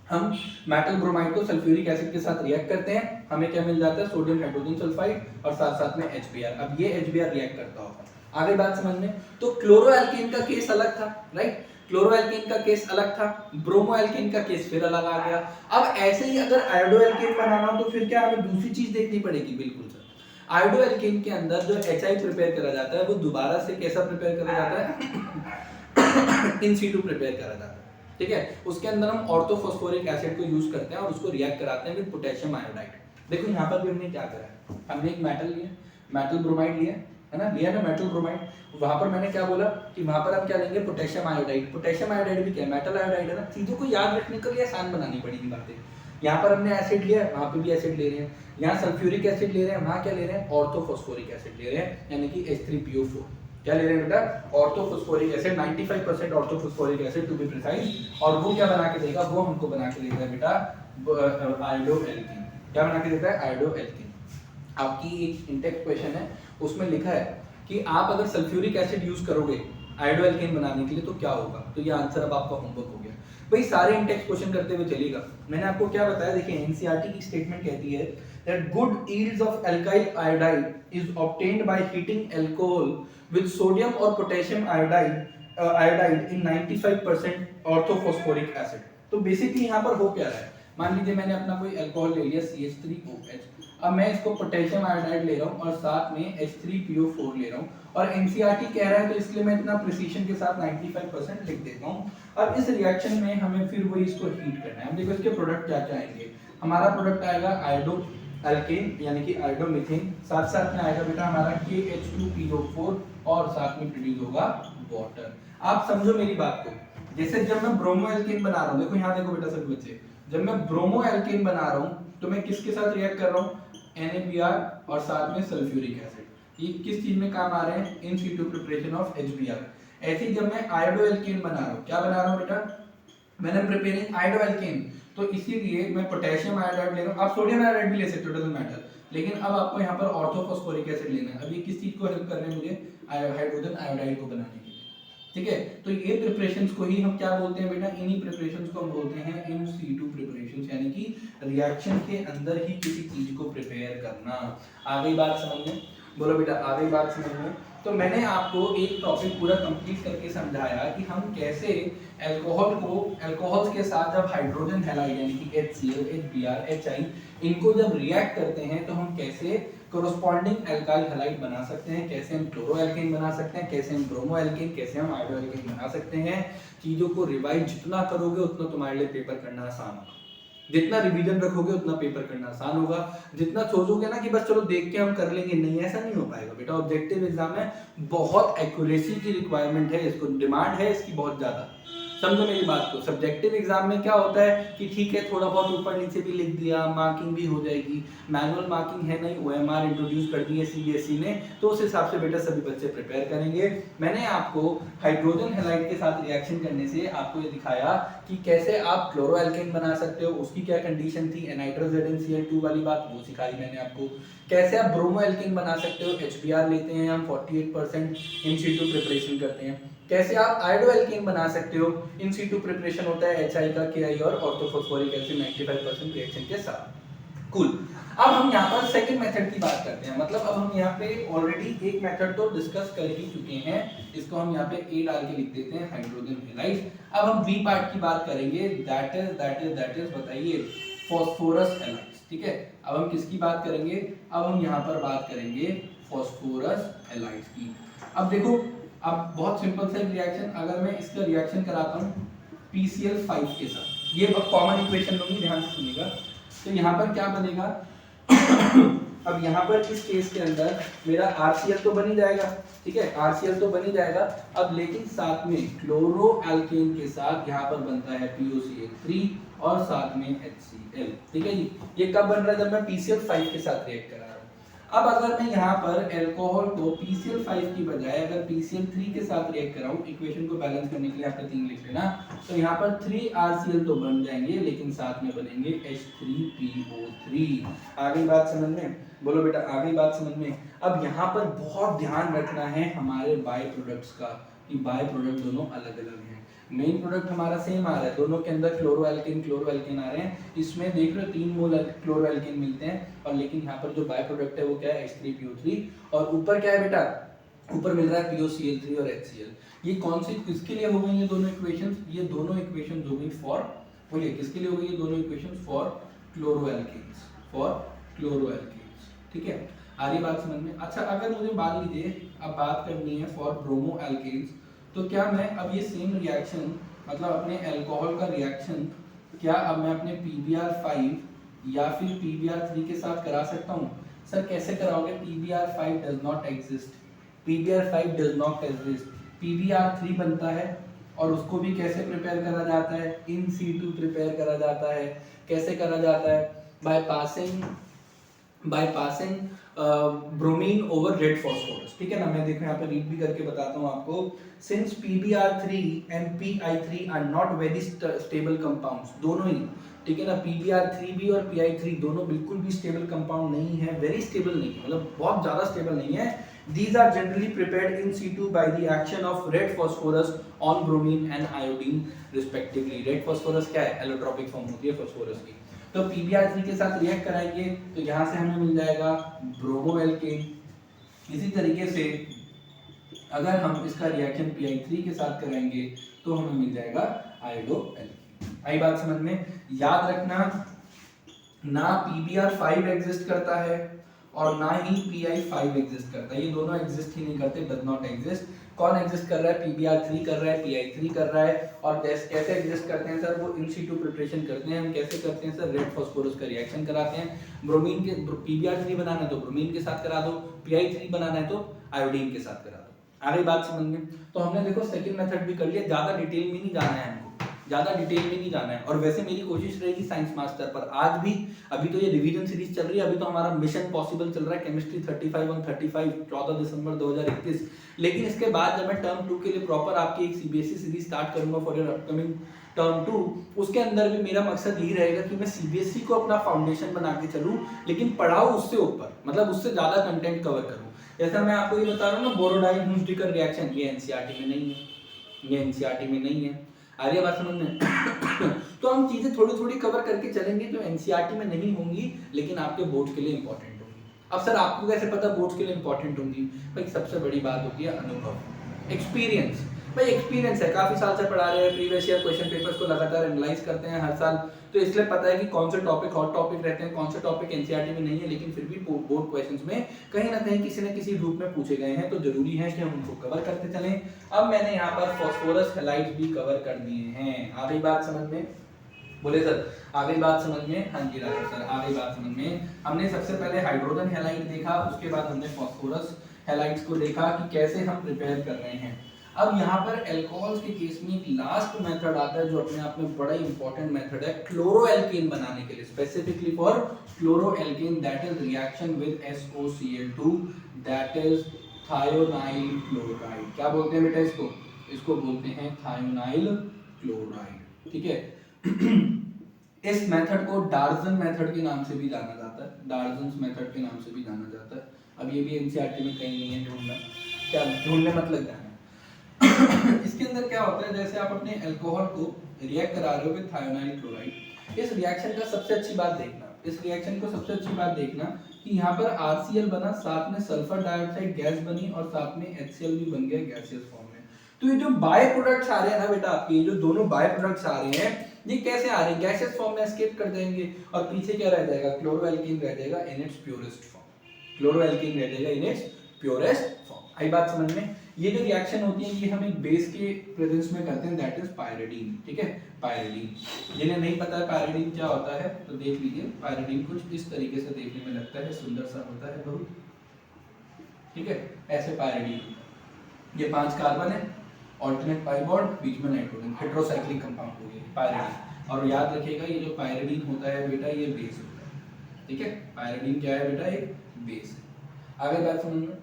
हम मेटल ब्रोमाइड को सल्फ्यूरिक एसिड के साथ रिएक्ट करते हैं, हमें क्या मिल जाता है, सोडियम हाइड्रोजन सल्फाइड और साथ साथ में HBr। अब ये HBr रिएक्ट करता होगा। आगे बात समझ में। तो क्लोरोएल्केन का केस अलग था, राइट, क्लोरोएल्केन का केस अलग था, ब्रोमोएल्केन का केस फिर अलग आ गया। अब ऐसे ही अगर आयोडोएल्केन बनाना हो तो फिर क्या हमें दूसरी चीज देखनी पड़ेगी, बिल्कुल सर। आयोडोएल्केन के अंदर जो HI प्रिपेयर करा जाता है वो दोबारा से कैसा प्रिपेयर करा जाता है, इन सीटू प्रिपेयर करा जाता है, ठीक है। उसके अंदर हम ऑर्थोफॉस्फोरिक एसिड को यूज करते हैं और उसको रिएक्ट कराते हैं विद पोटेशियम आयोडाइड। देखो यहाँ पर भी हमने क्या करा है, हमने एक मेटल लिया, मेटल ब्रोमाइड लिया है ना, लिया ना मेटल ब्रोमाइड। वहां पर मैंने क्या बोला कि वहां पर हम क्या लेंगे, पोटेशियम आयोडाइड। पोटेशियम आयोडाइड भी क्या है, मेटल आयोडाइड है ना। चीजों को याद रखने के लिए आसान बनानी पड़ेगी बातें। यहाँ पर हमने एसिड लिया है, वहां पे भी एसिड ले रहे हैं, यहाँ सल्फ्यूरिक एसिड ले रहे हैं, वहां क्या ले रहे हैं, ऑर्थोफॉस्फोरिक एसिड ले रहे हैं, यानी कि H3PO4। क्या ले रहे हैं बेटा, orthophosphoric acid, 95% orthophosphoric acid to be precise. और वो क्या बना के देगा, वो हमको बना के देगा बेटा आयोडोएल्कीन। क्या बना के देता है, आयोडोएल्कीन। आपकी एक इंटेक्स क्वेश्चन है, उसमें लिखा है कि आप अगर सल्फ्यूरिक एसिड यूज करोगे आयोडोएल्केन बनाने के लिए तो क्या होगा। तो ये आंसर अब आपका होमवर्क हो गया भाई, सारे इंटेक्स क्वेश्चन करते हुए चलेगा। मैंने आपको क्या बताया, देखिए एनसीईआरटी की स्टेटमेंट कहती है that good yields of alkyl iodide is obtained by heating alcohol with sodium और पोटेशियम आयोडाइड इन 95% ऑर्थोफॉस्फोरिक एसिड। तो बेसिकली यहाँ पर हो क्या रहा है, मान लीजिए मैंने अपना कोई अल्कोहल ले लिया CH3OH, अब मैं इसको पोटेशियम आयोडाइड ले रहा हूँ और साथ में H3PO4 ले रहा हूँ और एनसीईआरटी कह रहा है तो इसलिए मैं इतना प्रिसीशन के साथ 95% लिख देता हूँ। अब इस रिएक्शन में हमें फिर वही इसको हीट करना है। अब देखो इसके प्रोडक्ट क्या क्या आएंगे, हमारा प्रोडक्ट आएगा आयोडो एल्केन यानी कि आयोडोमीथेन, साथ साथ में आएगा बेटा हमारा KH2PO4 और साथ में प्रोड्यूस होगा वाटर। आप समझो मेरी बात को, जैसे जब मैं ब्रोमो एल्केन बना रहा हूँ, देखो यहाँ देखो बेटा सभी बच्चे, जब मैं ब्रोमो एल्केन बना रहा हूँ तो मैं किसके साथ रिएक्ट कर रहा हूँ, NaBr और साथ में सल्फ्यूरिक एसिड। ये किस चीज में काम आ रहे हैं, in situ preparation of HBr। ऐसे ही जब मैं आयोडोएल्केन बना रहा हूँ, क्या बना रहा हूँ बेटा, मैंने प्रिपेयरिंग आयोडोएल्केन, तो इसीलिए मैं पोटेशियम आयोडाइड ले रहा हूँ। आप सोडियम आयोडाइड भी ले सकते हो, डजंट मैटर, लेकिन अब आपको यहाँ पर ऑर्थोफॉस्फोरिक एसिड लेना है। अब ये किस चीज को हेल्प कर रहे हैं मुझे, हाइड्रोजन आयोडाइड को बनाने के लिए, ठीक है। तो ये प्रिपरेशंस को ही हम क्या बोलते हैं बेटा, इन्हीं प्रिपरेशंस को हम बोलते हैं इन सीटू प्रिपरेशंस, यानी कि रिएक्शन के अंदर ही किसी चीज को प्रिपेयर करना। आ गई बात समझ में, बोलो बेटा आ गई बात समझ में। तो मैंने आपको एक टॉपिक पूरा कंप्लीट करके समझाया कि हम कैसे अल्कोहल्स के साथ जब हाइड्रोजन हैलाइड यानी कि HCl, HBr, HI इनको जब रिएक्ट करते हैं तो हम कैसे कोरोस्पोंडिंग एल्काइल हैलाइड बना सकते हैं, कैसे हम क्लोरोएल्केन बना सकते हैं, कैसे हम ब्रोमोएल्केन, कैसे हम आयोडोएल्केन बना सकते हैं। चीजों को रिवाइज जितना करोगे उतना तुम्हारे लिए पेपर करना आसान होगा, जितना रिवीजन रखोगे उतना पेपर करना आसान होगा। जितना सोचोगे ना कि बस चलो देख के हम कर लेंगे, नहीं ऐसा नहीं हो पाएगा बेटा। ऑब्जेक्टिव एग्जाम में बहुत एक्यूरेसी की रिक्वायरमेंट है, इसको डिमांड है इसकी बहुत ज्यादा, समझो मेरी बात को। सब्जेक्टिव एग्जाम में क्या होता है कि ठीक है थोड़ा बहुत ऊपर नीचे भी लिख दिया, मार्किंग भी हो जाएगी, मैनुअल मार्किंग है नहीं, OMR इंट्रोड्यूस कर दी है CBSE ने, तो उस हिसाब से बेटा सभी बच्चे प्रिपेयर करेंगे। मैंने आपको हाइड्रोजन हैलाइड के साथ रिएक्शन करने से आपको ये दिखाया कि कैसे आप क्लोरोएल्केन बना सकते हो, उसकी क्या कंडीशन थी, NitroZnCl2 वाली बात वो सिखाई मैंने आपको। कैसे आप ब्रोमोएल्केन बना सकते हो, HBr लेते हैं हम 48% इन सीटू प्रिपरेशन करते हैं। कैसे आप आयोडोएल्केन बना सकते हो, इन सीटू प्रिपरेशन होता है HI का, KI और ऑर्थोफॉस्फोरिक एसिड 95% रिएक्शन के साथ। कूल। अब हम यहाँ पर सेकंड मेथड की बात करते हैं, मतलब अब हम यहाँ पे ऑलरेडी एक मेथड तो डिस्कस कर ही चुके हैं, इसको हम यहाँ पे ए डाल के लिख देते हैं, हाइड्रोजन हैलाइड। अब हम बी पार्ट की बात करेंगे, दैट इज बताइए फॉस्फोरस हैलाइड्स, ठीक है। अब हम किसकी बात करेंगे, अब हम यहाँ पर बात करेंगे फॉस्फोरस हैलाइड्स की। अब देखो, अब बहुत सिंपल सा रिएक्शन, अगर मैं इसका रिएक्शन कराता हूँ PCl5 के साथ, ये कॉमन इक्वेशन लूंगी, ध्यान से सुनिएगा। तो यहाँ पर क्या बनेगा अब यहाँ पर इस केस के अंदर मेरा RCl तो बन ही जाएगा, ठीक है, RCl तो बन ही जाएगा। अब लेकिन साथ में क्लोरो एल्केन के साथ यहाँ पर बनता है POCl3 और साथ में HCl, ठीक है जी। ये कब बन रहा है, जब मैं PCl5 के साथ रिएक्ट करा रहा हूँ। अब अगर मैं यहाँ पर एल्कोहल को PCl5 की बजाय अगर PCl3 के साथ रिएक्ट कराऊं, इक्वेशन को बैलेंस करने के लिए आपने 3 लिख लेना, तो यहाँ पर 3RCl तो बन जाएंगे, लेकिन साथ में बनेंगे H3PO3। आगे बात समझ में, बोलो बेटा आगे बात समझ में। अब यहाँ पर बहुत ध्यान रखना है हमारे बाय प्रोडक्ट्स का, कि बाय प्रोडक्ट दोनों अलग अलग हैं। मेन प्रोडक्ट हमारा सेम आ रहा है, दोनों के अंदर क्लोरो एल्केन आ रहे हैं, इसमें देख रहे हो 3 मोल क्लोरो एल्केन मिलते हैं, और लेकिन यहाँ पर जो बाय प्रोडक्ट है वो क्या है, H3PO3, और ऊपर क्या है बेटा, ऊपर मिल रहा है POCl3 और HCl। ये कौन सी किसके लिए हो गई ये दोनों इक्वेशंस, ये दोनों इक्वेशंस हो गई फॉर, बोलिए किसके लिए हो गई ये दोनों equations, for chloro alkanes, for chloro alkanes, ठीक है। आगे बात समझ में। अच्छा, अगर मुझे मान लीजिए अब बात करनी है फॉर ब्रोमो एल्केन्स, तो क्या मैं अब ये सेम रिएक्शन, मतलब अपने अल्कोहल का रिएक्शन, क्या अब मैं अपने PBr5 या फिर PBr3 के साथ करा सकता हूँ? सर कैसे कराओगे, PBr5 does not exist, PBr5 does not exist, PBr3 बनता है, और उसको भी कैसे प्रिपेयर करा जाता है, इन situ प्रिपेयर करा जाता है। कैसे करा जाता है, by passing bromine over red phosphorus, ठीक है ना। मैं देखो यहाँ पे रीड भी करके बताता हूँ आपको। Since PBr3 and PI3 are not very stable compounds, दोनों ही, ठीक है ना, PBr3 भी और PI3 दोनों बिल्कुल भी स्टेबल कंपाउंड नहीं है, वेरी स्टेबल नहीं है, मतलब बहुत ज्यादा स्टेबल नहीं है। These are generally prepared in situ by the action of red phosphorus on bromine and iodine respectively। red phosphorus क्या है, एलोट्रोपिक फॉर्म होती है फास्फोरस की। तो PBr3 के साथ रिएक्ट कराएंगे तो यहाँ से हमें मिल जाएगा ब्रोमो एल्केन। इसी तरीके से अगर हम इसका रिएक्शन PI3 के साथ कराएंगे तो हमें मिल जाएगा आयोडो एल्केन। आई बात समझ में। याद रखना, ना PBr5 एग्जिस्ट करता है और ना ही PI5 एग्जिस्ट करता है, ये दोनों एग्जिस्ट ही नहीं करते, डज नॉट एग्जिस्ट। कौन एग्जिस्ट कर रहा है, PBr3 कर रहा है, PI3 कर रहा है। और कैसे एग्जिस्ट करते हैं सर, वो इन situ प्रिपरेशन करते हैं। हम कैसे करते हैं सर, रेड फास्फोरस का रिएक्शन कराते हैं, ब्रोमीन के PBr3 बनाना है तो ब्रोमीन के साथ करा दो, PI3 बनाना है तो आयोडीन के साथ करा दो। आगे बात समझ में। तो हमने देखो सेकंड मेथड भी कर लिया, ज्यादा डिटेल में नहीं जाना है हमको, ज्यादा डिटेल में नहीं जाना है। और वैसे मेरी कोशिश रहेगी साइंस मास्टर पर आज भी, अभी तो ये रिवीजन सीरीज चल रही है, अभी तो हमारा मिशन पॉसिबल चल रहा है केमिस्ट्री 35 on 35 14 दिसंबर 2021। लेकिन इसके बाद जब मैं टर्म 2 के लिए प्रॉपर आपकी एक CBSE सीरीज स्टार्ट करूंगा फॉर योर अपकमिंग टर्म 2, उसके अंदर भी मेरा मकसद यही रहेगा कि मैं CBSE को अपना फाउंडेशन बना के चलूं, लेकिन पढ़ाऊं उससे ऊपर, मतलब उससे ज्यादा कंटेंट कवर करूं। जैसा मैं आपको ये बता रहा हूँ ना, बोरोडाइन हुंसडिकर रिएक्शन, ये NCERT में नहीं है, ये NCERT में नहीं है। आ रही है बात समझ में। तो हम चीजें थोड़ी थोड़ी कवर करके चलेंगे जो NCERT में नहीं होंगी, लेकिन आपके बोर्ड के लिए इंपॉर्टेंट होंगी। अब सर आपको कैसे पता बोर्ड के लिए इंपॉर्टेंट होंगी? भाई सबसे बड़ी बात होती है अनुभव, एक्सपीरियंस। भाई एक्सपीरियंस है, काफी साल से पढ़ा रहे हैं, प्रीवियस ईयर क्वेश्चन पेपर्स को लगातार एनालाइज करते हैं हर साल, तो इसलिए पता है कि कौन से टॉपिक हॉट टॉपिक रहते हैं, कौन से टॉपिक NCERT में नहीं है, लेकिन फिर भी बोर्ड क्वेश्चंस में कहीं ना कहीं किसी न किसी रूप में पूछे गए हैं, तो जरूरी है कि हम उनको कवर करते चलें। अब मैंने यहाँ पर फॉस्फोरस हैलाइड्स भी कवर कर दिए हैं। आ गई बात समझ में? बोले सर आ गई बात समझ में? हाँ जी राजा सर आ गई बात समझ में। हमने सबसे पहले हाइड्रोजन हैलाइड देखा, उसके बाद हमने फॉस्फोरस हैलाइड्स को देखा कि कैसे हम प्रिपेयर कर रहे हैं। अब यहाँ पर अल्कोहल्स के केस में एक लास्ट मेथड आता है जो अपने आप में बड़ा ही इंपॉर्टेंट मेथड है क्लोरोएल्केन बनाने के लिए, specifically for chloroalkane, that is reaction with SOCl2, that is thionyl chloride. क्या बोलते हैं बेटा इसको? इसको बोलते हैं थायोनाइल क्लोराइड, ठीक है। इस मेथड को डार्जन मेथड के नाम से भी जाना जाता है, डार्जन्स मेथड के नाम से भी जाना जाता है। अब ये भी NCERT में कहीं नहीं है, ढूंढना क्या, ढूंढने मत लग जाना। इसके अंदर क्या होता है, जैसे आप अपने अल्कोहल को रिएक्ट करा रहे हो विद थायोनाइल क्लोराइड, इस रिएक्शन का सबसे अच्छी बात देखना, इस रिएक्शन को सबसे अच्छी बात देखना कि यहाँ पर RCl बना, साथ में सल्फर डाइऑक्साइड गैस बनी और साथ में HCl भी बन गया गैसियस फॉर्म में। तो ये जो बाय प्रोडक्ट्स आ रहे हैं ना बेटा आपके, ये जो दोनों बाय प्रोडक्ट्स आ रहे हैं ये कैसे आ रहे हैं, गैसियस फॉर्म में एस्केप कर जाएंगे और पीछे क्या रह जाएगा, क्लोरोएल्कीन रह जाएगा इन इट्स प्योरेस्ट फॉर्म, क्लोरोएल्कीन रह जाएगा इन इट्स प्योरेस्ट फॉर्म। आई बात समझ में? ये जो रिएक्शन होती है ये हम एक बेस के प्रेजेंस में करते हैं, दैट इज पायरिडीन। ठीक है, पायरिडीन। जिन्हें नहीं पता है पायरिडीन क्या होता है तो देख लीजिए, पायरिडीन कुछ इस तरीके से देखने में लगता है, सुंदर सा होता है बहुत। ठीक है, ऐसे पायरिडीन, ये 5 कार्बन है, ऑल्टरनेट पाई बॉन्ड, बीच में नाइट्रोजन, हेटेरोसाइक्लिक कंपाउंड हो गया पायरिडीन। और याद रखिएगा ये जो पायरिडीन होता है बेटा ये बेस होता है। ठीक है, पायरिडीन क्या है बेटा, एक बेस है। आगे बात समझ में?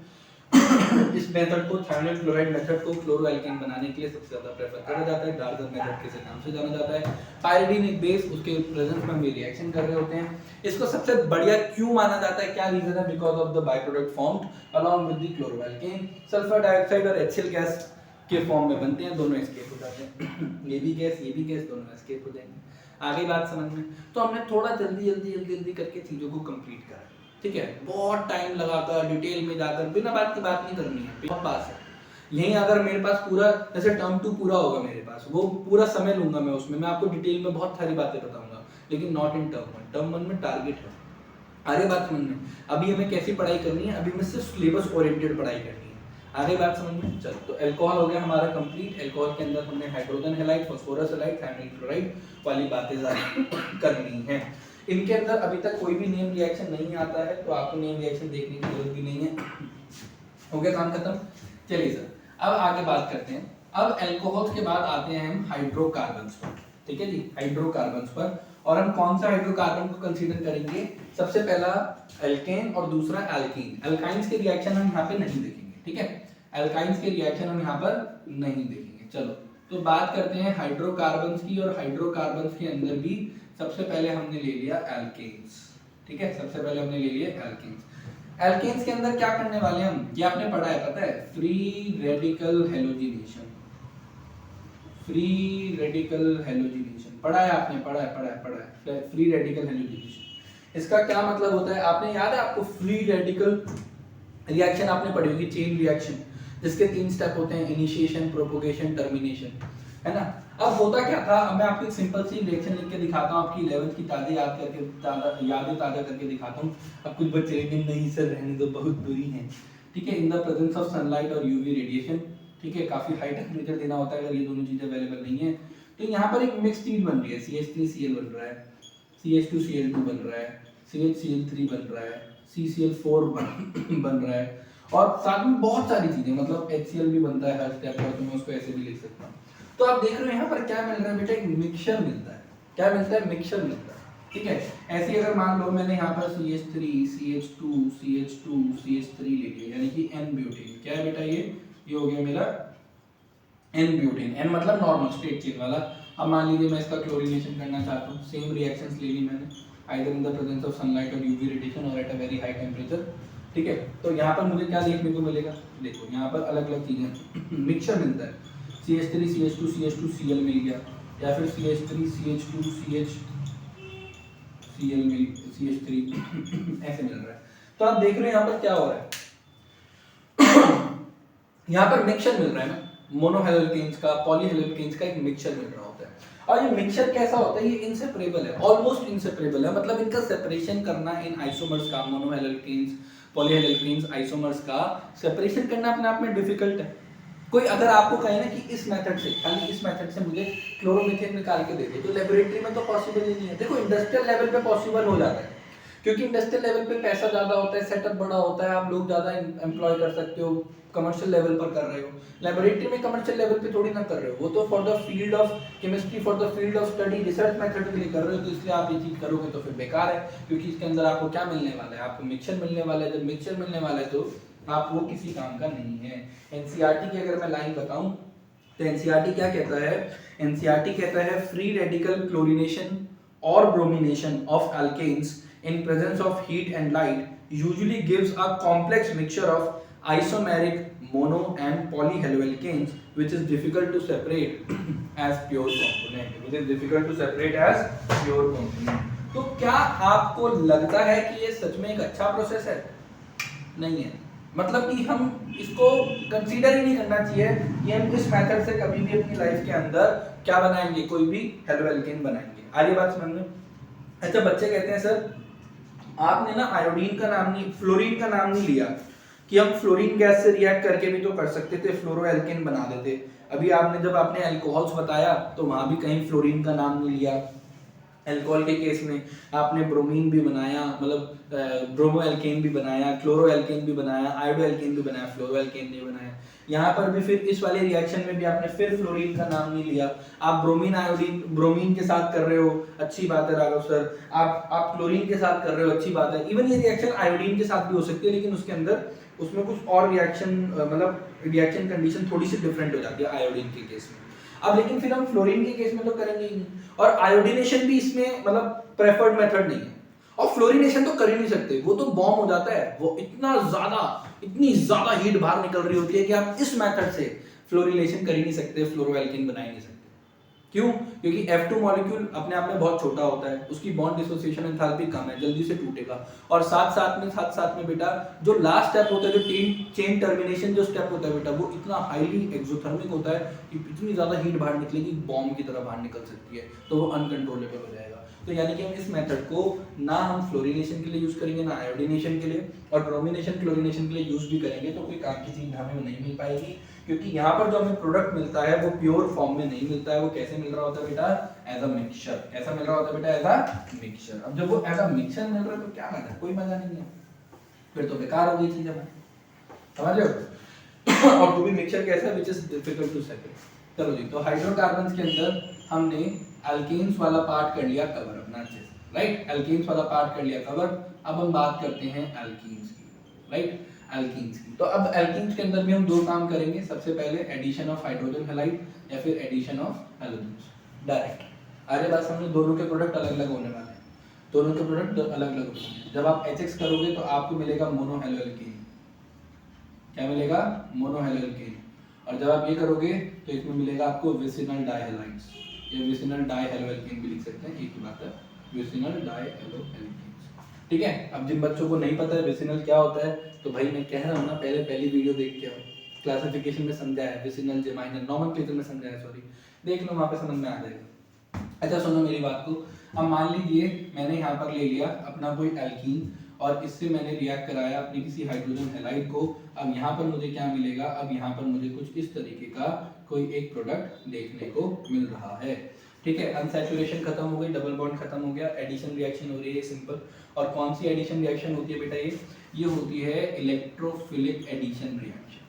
इस मेथड को, थायोनाइल क्लोराइड मेथड को क्लोरोएल्कीन बनाने के लिए सबसे ज्यादा प्रेफर करा जाता है, डार्जन मेथड के नाम से जाना जाता है। पायरिडीन एक बेस, उसके प्रेजेंस में हम ये रिएक्शन कर रहे होते हैं। इसको सबसे बढ़िया क्यों माना जाता है, क्या रीजन है? Because of the by product formed along with the chloroalkene, sulphur dioxide और HCl गैस के फॉर्म में बनते हैं, दोनों एस्केप हो जाते हैं। ये भी गैस दोनों एस्केप हो जाएंगे। आगे बात समझ में? तो हमने थोड़ा जल्दी करके चीजों को कंप्लीट करा। ठीक है, बहुत टाइम लगाकर डिटेल में जाकर बिना बात की बात नहीं करनी है, बहुत पास है। यहीं अगर मेरे पास पूरा जैसे टर्म 2 पूरा होगा मेरे पास, वो पूरा समय लूंगा मैं उसमें, मैं आपको डिटेल में बहुत सारी बातें बताऊंगा, लेकिन नॉट इन टर्म 1। टर्म 1 में टारगेट है। आगे बात समझ में? अभी हमें कैसी पढ़ाई करनी है, अभी हमें सिर्फ सिलेबस ओरिएंटेड पढ़ाई करनी है। आगे बात समझ में? चलो, तो अल्कोहल हो गया हमारा कंप्लीट। अल्कोहल के अंदर हमने hydrogen halide, phosphorus halide, thionyl chloride वाली बातें सारी करनी है। इनके अंदर अभी तक कोई भी नेम रिएक्शन नहीं आता है, तो आपको नेम रिएक्शन देखने की जरूरत भी नहीं है। हो गया काम खत्म? चलिए सर, अब आगे बात करते हैं। अब अल्कोहल्स के बाद आते हैं हम हाइड्रोकार्बन्स पर। ठीक है जी, हाइड्रोकार्बन्स पर। और हम कौन सा हाइड्रोकार्बन को कंसीडर करेंगे? सबसे पहला एल्केन और दूसरा एल्कीन। अल्काइंस के रिएक्शन हम यहाँ पे नहीं देखेंगे। ठीक है, एल्काइंस के रिएक्शन हम यहाँ पर नहीं देखेंगे। चलो, तो बात करते हैं हाइड्रोकार्बन्स की, और हाइड्रोकार्बन्स के अंदर भी सबसे पहले हमने ले लिया एल्केन्स। ठीक है, सबसे पहले हमने ले लिया एल्केन्स। एल्केन्स के अंदर क्या करने वाले हम, ये आपने पढ़ा है, पता है? Free radical halogenation. Free radical halogenation पढ़ा है आपने? पढ़ा है फ्री रेडिकल हैलोजिनेशन। इसका क्या मतलब होता है, आपने याद है आपको? फ्री रेडिकल रिएक्शन आपने पढ़ी होगी, चेन रिएक्शन, जिसके 3 स्टेप होते हैं, इनिशिएशन, प्रोपोगेशन, टर्मिनेशन, है ना? अब होता क्या था, अब मैं आपको एक सिंपल सी रिएक्शन लिख के दिखाता हूँ, आपकी 11th की यादें ताजा करके दिखाता हूँ। अब कुछ बच्चे लेकिन नहीं सर रहने दो, बहुत बुरी हैं। ठीक है, in the presence of sunlight और यूवी रेडिएशन। ठीक है, काफी हाई टेम्परेचर देना होता है अगर ये दोनों चीजें अवेलेबल नहीं है। तो यहाँ पर एक मिक्स चीज बन रही है, CH3Cl बन रहा है, CH2Cl2 बन रहा है, CHCl3 बन रहा है, CCl4 बन रहा है, और साथ में बहुत सारी चीजें, मतलब HCl भी बनता है हर स्टेप पर, तो मैं उसको ऐसे भी लिख सकता हूँ। तो आप देख रहे हो यहाँ पर क्या मिल रहा है बेटा, एक मिक्सचर मिलता है। क्या मिलता है? मिक्सचर मिलता है। ठीक है, ऐसे अगर मान लो मैंने यहाँ पर CH3 CH2 CH2 CH3 ले लिया, यानी कि N ब्यूटेन। क्या है बेटा ये हो गया मेरा N ब्यूटेन। N मतलब नॉर्मल स्ट्रेट चेन वाला। अब मान लीजिए मैं इसका क्लोरीनेशन करना चाहता हूँ, सेम रिएक्शंस ले ली मैंने, either in the presence of sunlight और यूवी रेडिएशन और at a very high temperature. ठीक है, तो यहाँ पर मुझे क्या देखने को मिलेगा, देखो यहाँ पर अलग अलग चीजें मिक्सचर मिलता है। CH3 CH2 CH2 Cl मिल गया, या फिर CH3 CH2 CH Cl CH3 ऐसे मिल रहा है। तो आप देख रहे हो यहाँ पर क्या हो रहा है, यहाँ पर मिक्सचर मिल रहा है ना, मोनोहेलोकेन्स का, पॉलीहेलोकेन्स का एक मिक्सचर मिल रहा होता है। और ये मिक्सचर कैसा होता है, ये इनसेपरेबल है, ऑलमोस्ट इनसेपरेबल है, मतलब इनका सेपरेशन करना इन आइसोमर्स का, मोनोहेलोकेन्स पॉलीहेलोकेन्स आइसोमर्स का सेपरेशन करना अपने आप में डिफिकल्ट है। कोई अगर आपको कहे ना कि इस मेथड से, खाली इस मेथड से मुझे क्लोरोमीथेन निकाल के दे दे, तो लेबोरेटरी में तो पॉसिबल ही नहीं है। देखो इंडस्ट्रियल लेवल पे पॉसिबल हो जाता है, क्योंकि इंडस्ट्रियल लेवल पे पैसा ज्यादा होता है, सेटअप बड़ा होता है, आप लोग ज्यादा एम्प्लॉय कर सकते हो, कमर्शियल लेवल पर कर रहे हो। लेबोरेटरी में कमर्शियल लेवल पे थोड़ी ना कर रहे हो, वो तो for the field of chemistry, for the field of study, research method के लिए कर रहे हो, तो इसलिए आप ये चीज करोगे तो फिर बेकार है, क्योंकि इसके अंदर आपको क्या मिलने वाला है, आपको मिक्सचर मिलने वाला है। जब मिक्सचर मिलने वाला है तो आप वो किसी काम का नहीं है। एनसीईआरटी की अगर मैं लाइन बताऊं तो एनसीईआरटी क्या कहता है, एनसीईआरटी कहता है फ्री रेडिकल क्लोरीनेशन और bromination of alkanes in presence of heat and light usually gives a complex mixture of isomeric mono and polyhaloalkanes which is difficult to separate as pure component, which is difficult to separate as pure component। तो क्या आपको लगता है कि ये सच में एक अच्छा प्रोसेस है? नहीं है। मतलब कि हम इसको कंसीडर ही नहीं करना चाहिए कि हम इस मेथड से कभी भी अपनी लाइफ के अंदर क्या बनाएंगे, कोई भी हेलो एल्केन बनाएंगे। आ रही बात समझ में? अच्छा, बच्चे कहते हैं सर आपने ना आयोडीन का नाम नहीं, फ्लोरीन का नाम नहीं लिया कि हम फ्लोरीन गैस से रिएक्ट करके भी तो कर सकते थे, फ्लोरो एल्केन बना देते। अभी आपने जब आपने अल्कोहल्स बताया तो वहां भी कहीं फ्लोरीन का नाम नहीं लिया। अल्कोहल के केस में आपने ब्रोमीन भी बनाया, मतलब ब्रोमो एल्केन भी बनाया, क्लोरो एल्केन भी बनाया, आयोडो एल्केन भी बनाया, फ्लोरो एल्केन नहीं बनाया। यहाँ पर भी फिर इस वाले रिएक्शन में भी आपने फिर फ्लोरीन का नाम नहीं लिया। आप ब्रोमीन आयोडीन ब्रोमीन के साथ कर रहे हो, अच्छी बात है राघव सर। आप क्लोरीन के साथ कर रहे हो, अच्छी बात है। इवन ये रिएक्शन आयोडीन के साथ भी हो सकती है, लेकिन उसके अंदर उसमें कुछ और रिएक्शन मतलब रिएक्शन कंडीशन थोड़ी सी डिफरेंट हो जाती है आयोडीन के केस में। अब लेकिन फिर हम फ्लोरीन के केस में तो करेंगे ही नहीं, और आयोडीनेशन भी इसमें मतलब प्रेफर्ड मेथड नहीं है। और फ्लोरिनेशन तो कर ही नहीं सकते, वो तो बॉम्ब हो जाता है, वो इतनी ज्यादा हीट बाहर निकल रही होती है कि आप इस मेथड से फ्लोरिनेशन कर ही नहीं सकते, फ्लोरोएल्कीन बना ही नहीं सकते। क्यों? क्योंकि F2 मॉलिक्यूल अपने आप में बहुत छोटा होता है, उसकी बॉन्ड डिसोसिएशन एंथैल्पी कम है, जल्दी से टूटेगा। और साथ में बेटा जो लास्ट स्टेप होता है, जो चेन टर्मिनेशन जो स्टेप होता है बेटा, वो इतना हाईली एक्सोथर्मिक होता है कि इतनी ज्यादा हीट बाहर निकलेगी, बॉम्ब की तरह बाहर निकल सकती है, तो वो अनकंट्रोलेबल हो जाएगा। तो यानी कि हम इस मेथड को ना हम फ्लोरिनेशन के लिए यूज करेंगे, ना आयोडीनेशन के लिए, और ब्रोमिनेशन क्लोरिनेशन के लिए यूज भी करेंगे तो कोई काम की चीज हमें नहीं मिल पाएगी। क्योंकि यहाँ पर जो हमें प्रोडक्ट मिलता है वो प्योर फॉर्म में नहीं मिलता है, वो कैसे मिल रहा होता है बेटा? As a mixture. कैसा मिल रहा होता है बेटा? As a mixture. अब जब वो एज अ मिक्सचर मिल रहा है तो क्या मजा? कोई मजा नहीं है, फिर तो बेकार हो गई चीज हमें, समझ रहे हो? और वो भी मिक्सचर कैसा है, which is difficult to separate. चलो जी, तो हाइड्रोकार्बन्स के अंदर हमने अल्केन्स वाला पार्ट कर लिया कवर अपना अच्छे से, राइट? अल्केन्स वाला पार्ट कर लिया कवर। अब हम बात करते हैं एल्कीन्स की, राइट? एल्कीन्स की। तो अब एल्कीन्स के अंदर भी हम दो काम करेंगे। सबसे पहले एडिशन ऑफ हाइड्रोजन हैलाइड या फिर एडिशन ऑफ हैलोजेंस डायरेक्ट। अरे बात समझो, दोनों के प्रोडक्ट अलग अलग होने वाले हैं, दोनों के प्रोडक्ट अलग अलग होने वाले हैं। जब आप HX करोगे तो आपको मिलेगा मोनोहैलोएल्केन। क्या मिलेगा? मोनोहैलोएल्केन। और जब आप ये करोगे तो इसमें मिलेगा आपको विसिनल डाइहैलाइड्स, या विसिनल डाइहैलोएल्केन भी लिख सकते हैं, एक ही बात है, विसिनल डाइहैलोएल्केन। ठीक है? अब जिन बच्चों को नहीं पता है विसिनल क्या होता है, तो भाई मैं कह रहा हूँ ना, पहली वीडियो देख के आओ, क्लासिफिकेशन में समझा है, विसिनल जेमाइनल नॉमेनक्लेचर में समझा है, सॉरी, देख लो, वहाँ पे समझ में आ जाएगा। अच्छा सुनो मेरी बात को। अब मान लीजिए मैंने यहाँ पर ले लिया अपना कोई एल्कीन और इससे मैंने रिएक्ट कराया अपनी किसी हाइड्रोजन हैलाइड को। अब यहाँ पर मुझे क्या मिलेगा? अब यहाँ पर मुझे कुछ इस तरीके का कोई एक प्रोडक्ट देखने को मिल रहा है। ठीक है? अनसैचुरेशन खत्म हो गई, डबल बॉन्ड खत्म हो गया, एडिशन रिएक्शन हो रही है सिंपल। और कौन सी एडिशन रिएक्शन होती है बेटा? ये होती है इलेक्ट्रोफिलिक एडिशन रिएक्शन।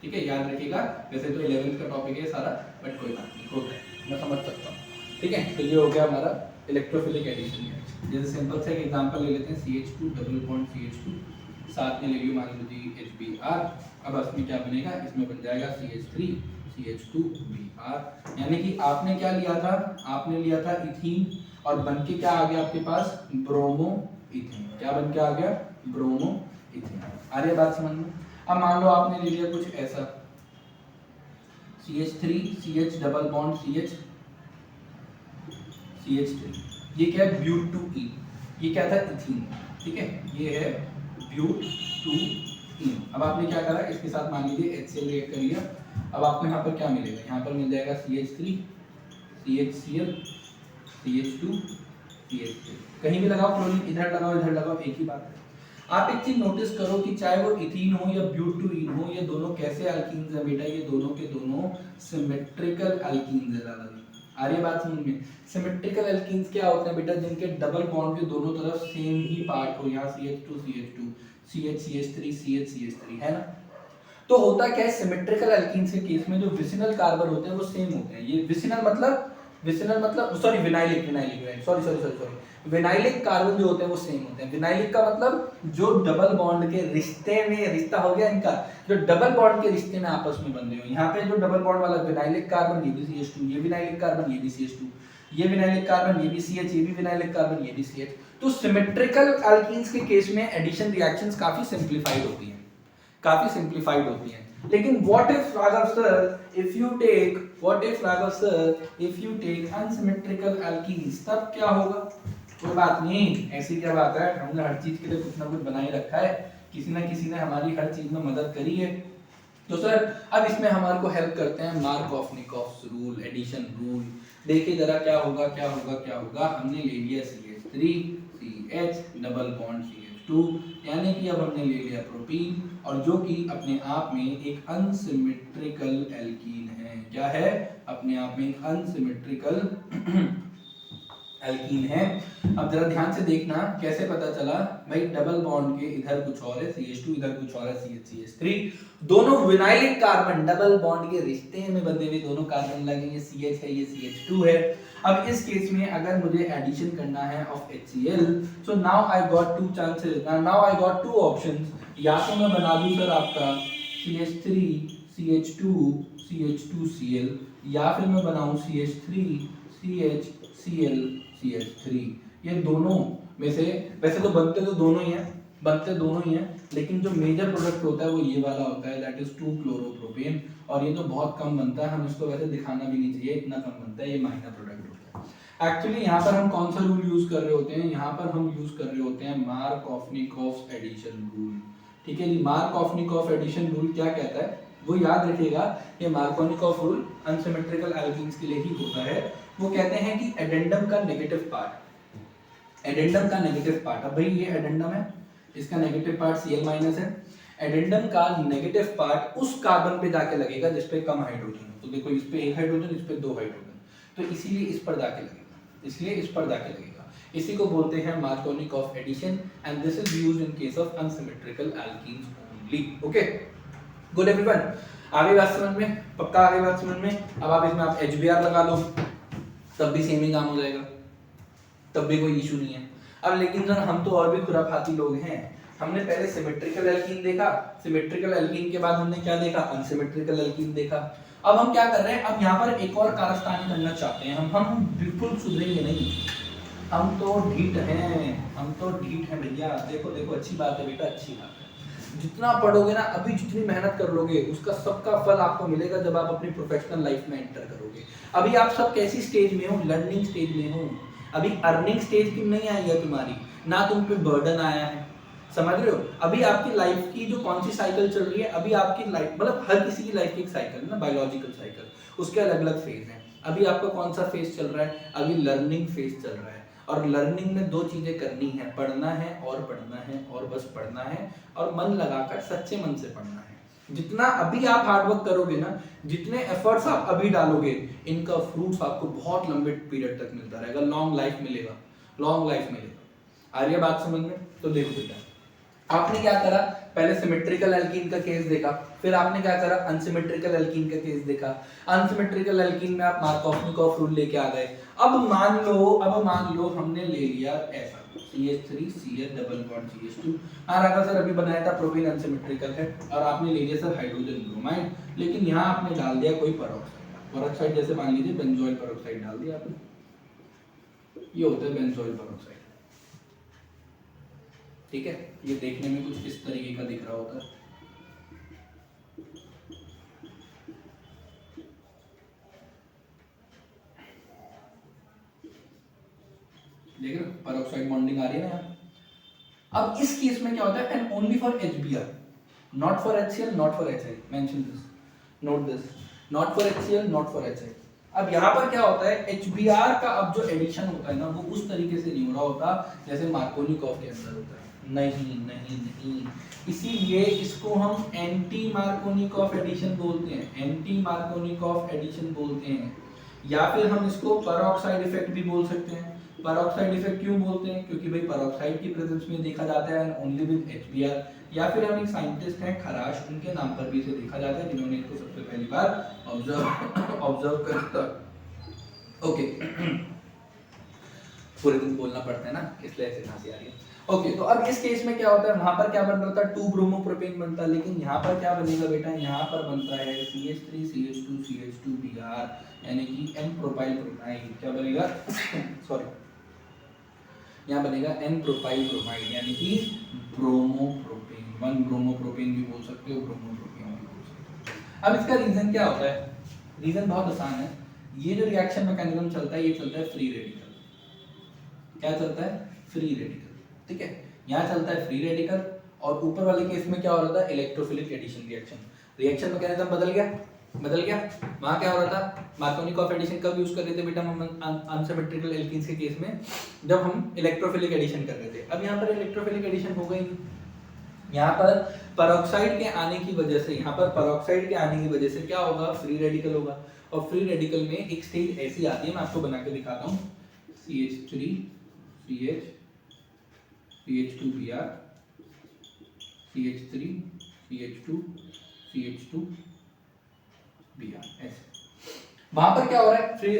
ठीक है, याद रखिएगा। वैसे तो 11th का टॉपिक है सारा, बट कोई बात नहीं, होता है, मैं समझ सकता हूँ। ठीक है, तो ये हो गया हमारा इलेक्ट्रोफिलिक एडिशन रिएक्शन। जैसे सिंपल से एक एग्जांपल ले लेते हैं, CH2 डबल बॉन्ड CH2, साथ में ले लियो मान लीजिए HBr। अब इसमें क्या बनेगा? इसमें बन जाएगा CH3 CH2Br। यानी कि आपने क्या लिया था? आपने लिया था इथीन, और बन के क्या आ गया आपके पास? Bromo ethane. क्या बन के आ गया? Bromo ethane. आ रही है बात समझ में? अब मान लो आपने ले लिया कुछ ऐसा, CH3 CH double bond CH3, ये क्या है? ब्यूट-2-ईन। ये क्या था? इथीन। ठीक है, ये है ब्यूट-2-ईन। अब आपने क्या करा? इसके साथ मान लीजिए HCl रिएक्ट कर लिया। अब आपको यहाँ पर क्या मिलेगा? यहाँ पर मिल जाएगा CH3 CHCl CH2 CH3। कहीं भी लगाओ क्लोरीन, इधर लगाओ, एक ही बात है। आप एक चीज नोटिस करो कि चाहे वो इथीन हो या ब्यूट-2-ईन हो, ये दोनों कैसे एल्कीन्स हैं बेटा? ये दोनों के दोनों सिमेट्रिकल एल्कीन्स हैं दादा। आ रही है बात समझ में? सिमेट्रिकल एल्कीन्स क्या होते हैं बेटा? जिनके डबल बॉन्ड के दोनों तरफ सेम ही पार्ट हो, यहाँ CH2 CH2 CH CH3 CH CH3, है ना? तो होता क्या है सिमेट्रिकल एल्कीन्स के केस में, जो विसिनल कार्बन होते हैं वो सेम होते हैं। ये विसिनल मतलब सॉरी विनाइलिक विनाइलिक कार्बन जो होते हैं वो सेम होते हैं। विनाइलिक का मतलब जो डबल बॉन्ड के रिश्ते में, रिश्ता हो गया इनका, जो डबल बॉन्ड के रिश्ते में आपस में बन रहे हो। यहाँ पे जो डबल बॉन्ड वाला विनाइलिक कार्बन, ये भी CH2, ये विनाइलिक कार्बन, ये भी CH2, ये विनाइलिक कार्बन, ये भी CH, ये भी विनाइलिक कार्बन, ये भी CH। तो सिमेट्रिकल एल्कीन्स के केस में एडिशन रिएक्शंस काफी सिंपलीफाइड होती हैं, लेकिन what if Raghav sir, if you take unsymmetrical alkenes, तब क्या होगा? कोई बात नहीं, ऐसी क्या बात है, हमने हर चीज के लिए कुछ ना कुछ बना ही रखा है, किसी ना किसी ने हमारी हर चीज में मदद करी है। तो सर अब इसमें हमारे को हेल्प करते हैं मार्कोव-निकोव रूल, एडिशन रूल। देखिए जरा क्या होगा क्या होगा क्या होगा। हमने ले लिया CH3 CH double bond CH2, यानी कि अब हमने ले लिया प्रोपीन, और जो कि अपने आप में एक अनसिमेट्रिकल एल्कीन है। क्या है? अपने आप में एक अनसिमेट्रिकल एल्कीन है। अब जरा ध्यान से देखना कैसे पता चला भाई, डबल बॉन्ड के इधर कुछ और है CH2, इधर कुछ और है CH3, दोनों विनाइलिक कार्बन डबल बॉन्ड के रिश्ते में बंधे हुए दोनों कार्बन लगेंगे, CH है ये CH2 है। अब इस केस में अगर मुझे एडिशन करना है of HCl, so now I got to chances, now I got two options. या तो मैं बना दूं सर आपका CH3 CH2 CH2Cl, या फिर मैं बनाऊं CH3 CH Cl CH3। ये दोनों में से वैसे तो बनते तो दोनों ही हैं, बनते दोनों ही हैं, लेकिन जो मेजर प्रोडक्ट होता है वो ये वाला होता है, दैट इज 2-क्लोरोप्रोपेन। और ये तो बहुत कम बनता है, हम इसको वैसे दिखाना भी नहीं चाहिए, इतना कम बनता है, ये माइनर प्रोडक्ट होता है। एक्चुअली यहाँ पर हम कौन सा रूल यूज कर रहे होते हैं? यहाँ पर हम यूज कर रहे होते हैं मार्कोव-निकोव एडिशन रूल। ठीक है जी, मार्कोव-निकोव एडिशन रूल क्या कहता है वो याद रखिएगा। ये मार्कोव-निकोव रूल अनसिमेट्रिकल एल्कीन्स के लिए ही होता है। वो कहते हैं कि एडेंडम का नेगेटिव पार्ट, एडेंडम का नेगेटिव पार्ट, अब भाई ये एडेंडम है, इसका नेगेटिव पार्ट Cl- है। एडेंडम का नेगेटिव पार्ट उस कार्बन पे जाके लगेगा जिस पे कम हाइड्रोजन हो। तो देखो इस पे 1 हाइड्रोजन, इस पे 2 हाइड्रोजन, तो इसीलिए इस पर जाके लगेगा, इसलिए इस पर जाके लगेगा। इसी को बोलते हैं Markovnikov addition, and this is used in case of unsymmetrical alkenes only. Okay, good everyone, आगे बात समझ में? पक्का आगे बात समझ में? अब आप इसमें आप HBr लगा दो, तब भी सेम ही काम हो जाएगा, तब भी कोई इशू नहीं है। अब लेकिन सर हम तो और भी खुराफाती लोग हैं, हमने पहले सिमेट्रिकल एल्कीन देखा, सिमेट्रिकल एल्कीन के बाद हमने क्या देखा? अनसिमेट्रिकल एल्कीन देखा। अब हम क्या कर रहे हैं? अब यहाँ पर एक और कारस्तानी करना चाहते हैं हम बिल्कुल सुधरेंगे नहीं, हम तो ढीठ हैं, हम तो ढीठ हैं भैया। देखो देखो, अच्छी बात है बेटा, अच्छी बात है। जितना पढ़ोगे ना, अभी जितनी मेहनत कर लोगे, उसका सबका फल आपको मिलेगा जब आप अपनी प्रोफेशनल लाइफ में एंटर करोगे। अभी आप सब कैसी स्टेज में हो? लर्निंग स्टेज में हो। अभी अर्निंग स्टेज की नहीं आई है तुम्हारी, ना तुम पे बर्डन आया है, समझ रहे हो? अभी आपकी लाइफ की जो कौन सी साइकिल चल रही है, अभी आपकी लाइफ मतलब हर किसी की लाइफ की एक साइकिल है ना, बायोलॉजिकल साइकिल, उसके अलग अलग फेज हैं। अभी आपका कौन सा फेज चल रहा है? अभी लर्निंग फेज चल रहा है। और लर्निंग में 2 चीजें करनी है, पढ़ना है और पढ़ना है, और बस पढ़ना है, और मन लगाकर सच्चे मन से पढ़ना है। जितना अभी आप हार्डवर्क करोगे ना, जितने एफर्ट्स आप अभी डालोगे, इनका फ्रूट्स आपको बहुत लंबे पीरियड तक मिलता रहेगा, लॉन्ग लाइफ मिलेगा, लॉन्ग लाइफ मिलेगा। आ रही है बात समझ में? तो देखो बेटा, आपने क्या करा? पहले सिमेट्रिकल एल्कीन का केस देखा, फिर आपने क्या करा? अनसिमेट्रिकल एल्कीन का केस देखा। अनसिमेट्रिकल एल्कीन में आप मार्कोव-निकोव रूल लेके आ गए। अब मान लो हमने ले लिया ऐसा CH3 CH double bond CH2। हाँ राघव सर, अभी बनाया था प्रोपीन अनसिमेट्रिकल है, और आपने ले लिया सर हाइड्रोजन ब्रोमाइड, लेकिन यहाँ आपने डाल दिया कोई पेरोक्साइड, पेरोक्साइड जैसे मान लीजिए बेंजोइल पेरोक्साइड डाल दिया आपने, ये होता है बेंजोइल पेरोक्साइड। ठीक है, ये देखने में कुछ इस तरीके का दिख रहा होता है। देख रहे हो पेरोक्साइड बॉन्डिंग आ रही है ना यहाँ। अब इस केस में क्या होता है? And only for HBr, not for HCl, not for HI, mention this, note this, not for HCl, not for HI। अब यहाँ पर क्या होता है? HBr का अब जो एडिशन होता है ना, वो उस तरीके से नहीं हो रहा होता जैसे मार्कोव-निकोव के अंदर होता है। नहीं नहीं नहीं, इसीलिए इसको हम एंटी मार्कोव-निकोव एडिशन बोलते हैं, एंटी मार्कोव-निकोव एडिशन बोलते हैं, या फिर हम इसको पेरोक्साइड इफेक्ट भी बोल सकते हैं। पेरोक्साइड इफेक्ट क्यों बोलते हैं? क्योंकि भाई पेरोक्साइड की प्रेजेंस में देखा जाता है ओनली विद HBr। या फिर हम एक साइंटिस्ट हैं खराश, उनके नाम पर भी इसे देखा जाता है, जिन्होंने इसको सबसे पहली बार ऑब्जर्व करा। ओके, पूरे दिन बोलना पड़ता है ना, इसलिए ऐसे खांसी आ रही है। ओके, तो अब इस केस में क्या होता है? वहां पर क्या बन रहा था? 2-ब्रोमोप्रोपेन बनता, लेकिन यहाँ पर क्या बनेगा बेटा? यहाँ पर बनता है CH3 CH2 CH2Br, यानी कि N प्रोपाइल ब्रोमाइड। क्या बनेगा? सॉरी, यहाँ बनेगा N प्रोपाइल ब्रोमाइड, यानी कि ब्रोमोप्रोपेन। 1-ब्रोमोप्रोपेन भी बोल सकते हो, ब्रोमोप्रोपेन भी बोल सकते हो। अब इसका रीजन क्या होता है? रीजन बहुत आसान है। ये जो रिएक्शन मैकेनिज्म चलता है, ये चलता है फ्री रेडिकल। क्या चलता है, फ्री रेडिकल, ठीक है, यहाँ चलता है फ्री रेडिकल। और ऊपर वाले केस में क्या हो रहा था, electrophilic addition reaction, reaction mechanism बदल गया, वहां क्या हो रहा था, मार्कोनी ऑफ एडिशन कब यूज कर रहे थे बेटा हम अनसिमेट्रिकल एल्कीन्स के केस में, जब हम इलेक्ट्रोफिलिक एडिशन कर रहे थे। अब यहाँ पर इलेक्ट्रोफिलिक एडिशन हो गई, यहाँ पर पेरोक्साइड के आने की वजह से, यहाँ पर पेरोक्साइड के आने की वजह से क्या होगा, फ्री रेडिकल होगा। और फ्री रेडिकल में एक स्टेज ऐसी आती है, मैं आपको बना के दिखाता हूँ, CH3 CH CH2Br CH3 CH2 CH2 Br, ऐसे। वहां पर क्या हो रहा है, फ्री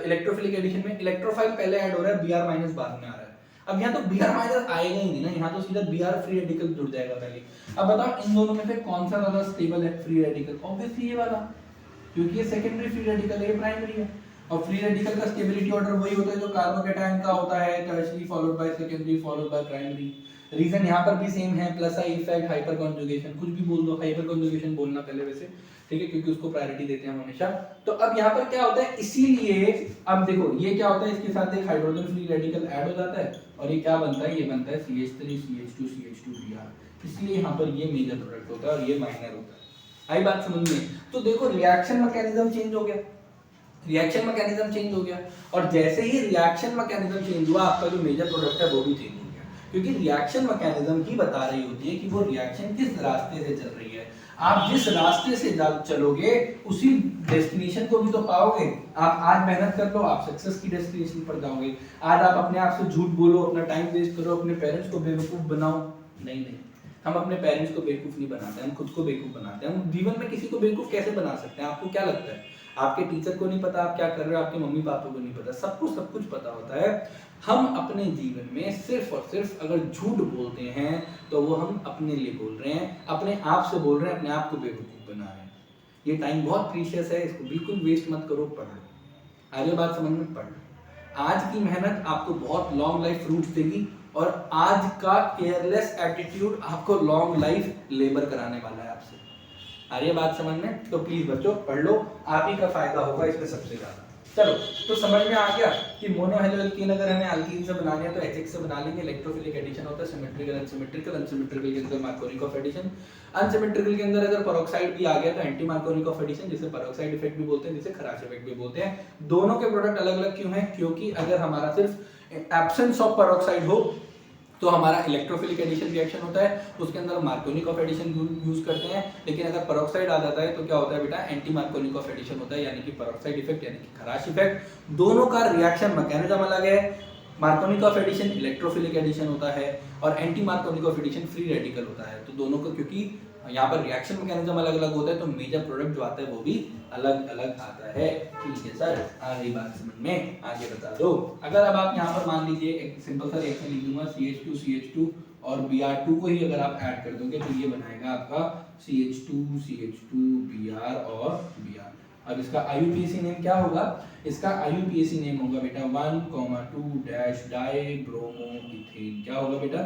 इलेक्ट्रोफिलिक एडिशन में इलेक्ट्रोफाइल पहले ऐड हो रहा है, Br माइनस बाद में आ रहा है। अब यहाँ तो Br माइनस आएगा ही नहीं ना, यहाँ तो सीधा Br फ्री रेडिकल जुड़ जाएगा पहले। अब बताओ इन दोनों में से कौन सा ज्यादा स्टेबल है, फ्री रेडिकल, ऑब्वियसली ये वाला, क्योंकि ये सेकेंडरी फ्री रेडिकल है, ये प्राइमरी है। और फ्री रेडिकल का स्टेबिलिटी ऑर्डर वही होता है जो कार्बोकैटायन का होता है, tertiary followed by secondary followed by primary. Reason यहाँ पर भी सेम है, plus I effect, hyperconjugation, कुछ भी बोल दो, हाइपर कॉन्जुगेशन बोलना पहले वैसे, ठीक है, क्योंकि उसको प्रायोरिटी देते हैं हम हमेशा। तो अब यहाँ पर क्या होता है, इसीलिए अब देखो ये क्या होता है, इसके साथ एक हाइड्रोजन फ्री रेडिकल ऐड हो जाता है और ये क्या बनता है, ये बनता है CH3 CH2 CH2Br, इसलिए यहाँ पर ये मेजर प्रोडक्ट होता है और ये माइनर होता है। आई बात समझ में? तो देखो रिएक्शन मैकेनिज्म चेंज हो गया, रिएक्शन मैकेनिज्म चेंज हो गया, और जैसे ही रिएक्शन मैकेनिज्म चेंज हुआ आपका जो मेजर प्रोडक्ट है वो भी चेंज हो गया, क्योंकि रिएक्शन मैकेनिज्म ही बता रही होती है कि वो रिएक्शन किस रास्ते से चल रही है। आप जिस रास्ते से चलोगे उसी डेस्टिनेशन को भी तो पाओगे। आप आज मेहनत कर लो, आप सक्सेस की डेस्टिनेशन पर जाओगे। आज आप अपने आप से झूठ बोलो, अपना टाइम वेस्ट करो, अपने पेरेंट्स को बेवकूफ बनाओ, नहीं, हम अपने पेरेंट्स को बेवकूफ नहीं बनाते, हम खुद को बेवकूफ बनाते हैं। हम जीवन में किसी को बेवकूफ कैसे बना सकते हैं, आपको क्या लगता है? आपके टीचर को नहीं पता आप क्या कर रहे हो, आपके मम्मी पापा को नहीं पता, सबको सब कुछ पता होता है। हम अपने जीवन में सिर्फ और सिर्फ अगर झूठ बोलते हैं तो वो हम अपने लिए बोल रहे हैं, अपने आप से बोल रहे हैं, अपने आप को बेवकूफ बना रहे हैं। ये टाइम बहुत प्रीशियस है, इसको बिल्कुल वेस्ट मत करो, पढ़ लो, आगे बात समझ में, पढ़ लो। आज की मेहनत आपको बहुत लॉन्ग लाइफ फ्रूट्स देगी, और आज का केयरलेस एटीट्यूड आपको लॉन्ग लाइफ लेबर कराने वाला है आपसे। आ रही है बात समझ में? तो प्लीज बच्चों पढ़ लो, आप ही का फायदा होगा इसमें सबसे ज्यादा। चलो, तो समझ में आ गया कि मोनो हेलो एल्कीन अगर हमें एल्कीन से बनाने हैं तो HX से बना लेंगे। इलेक्ट्रोफिलिक एडिशन होता है सिमेट्रिकल अनसिमेट्रिकल, अनसिमेट्रिकल के अंदर मार्कोनी ऑफ एडिशन, अनसिमेट्रिकल के अंदर अगर पेरोक्साइड भी आ गया तो एंटी मार्कोनी ऑफ एडिशन, जिसे पेरोक्साइड इफेक्ट भी बोलते हैं, जिसे खराश इफेक्ट भी बोलते हैं। दोनों के प्रोडक्ट अलग अलग क्यों हैं? क्योंकि अगर हमारा सिर्फ एब्सेंस ऑफ पेरोक्साइड हो तो हमारा इलेक्ट्रोफिलिक एडिशन रिएक्शन होता है, उसके अंदर मार्कोनिक ऑफ एडिशन यूज करते हैं। लेकिन अगर पेरोक्साइड आ जाता है तो क्या होता है बेटा, एंटी मार्कोनिक ऑफ एडिशन होता है, यानी कि पेरोक्साइड इफेक्ट यानी कि खराश इफेक्ट। दोनों का रिएक्शन मैकेनिज्म अलग है। Markovnikov of addition electrophilic addition होता है और anti Markovnikov of addition free radical होता है। तो दोनों को क्योंकि यहाँ पर रिएक्शन मैकेनिज्म अलग अलग होता है तो मेजर प्रोडक्ट जो आता है वो भी अलग अलग आता है। ठीक है सर, आ गई बात समझ में? आगे बता दो। अगर अब आप यहाँ पर मान लीजिए एक सिंपल सा रिएक्शन लिख दूंगा, CH2 CH2 और Br2 को ही अगर आप ऐड कर दोगे तो ये बनाएगा आपका CH2 CH2 Br और Br। अब इसका IUPAC नेम क्या होगा? इसका IUPAC नेम होगा बेटा 1,2-डाइब्रोमोइथेन। क्या होगा बेटा?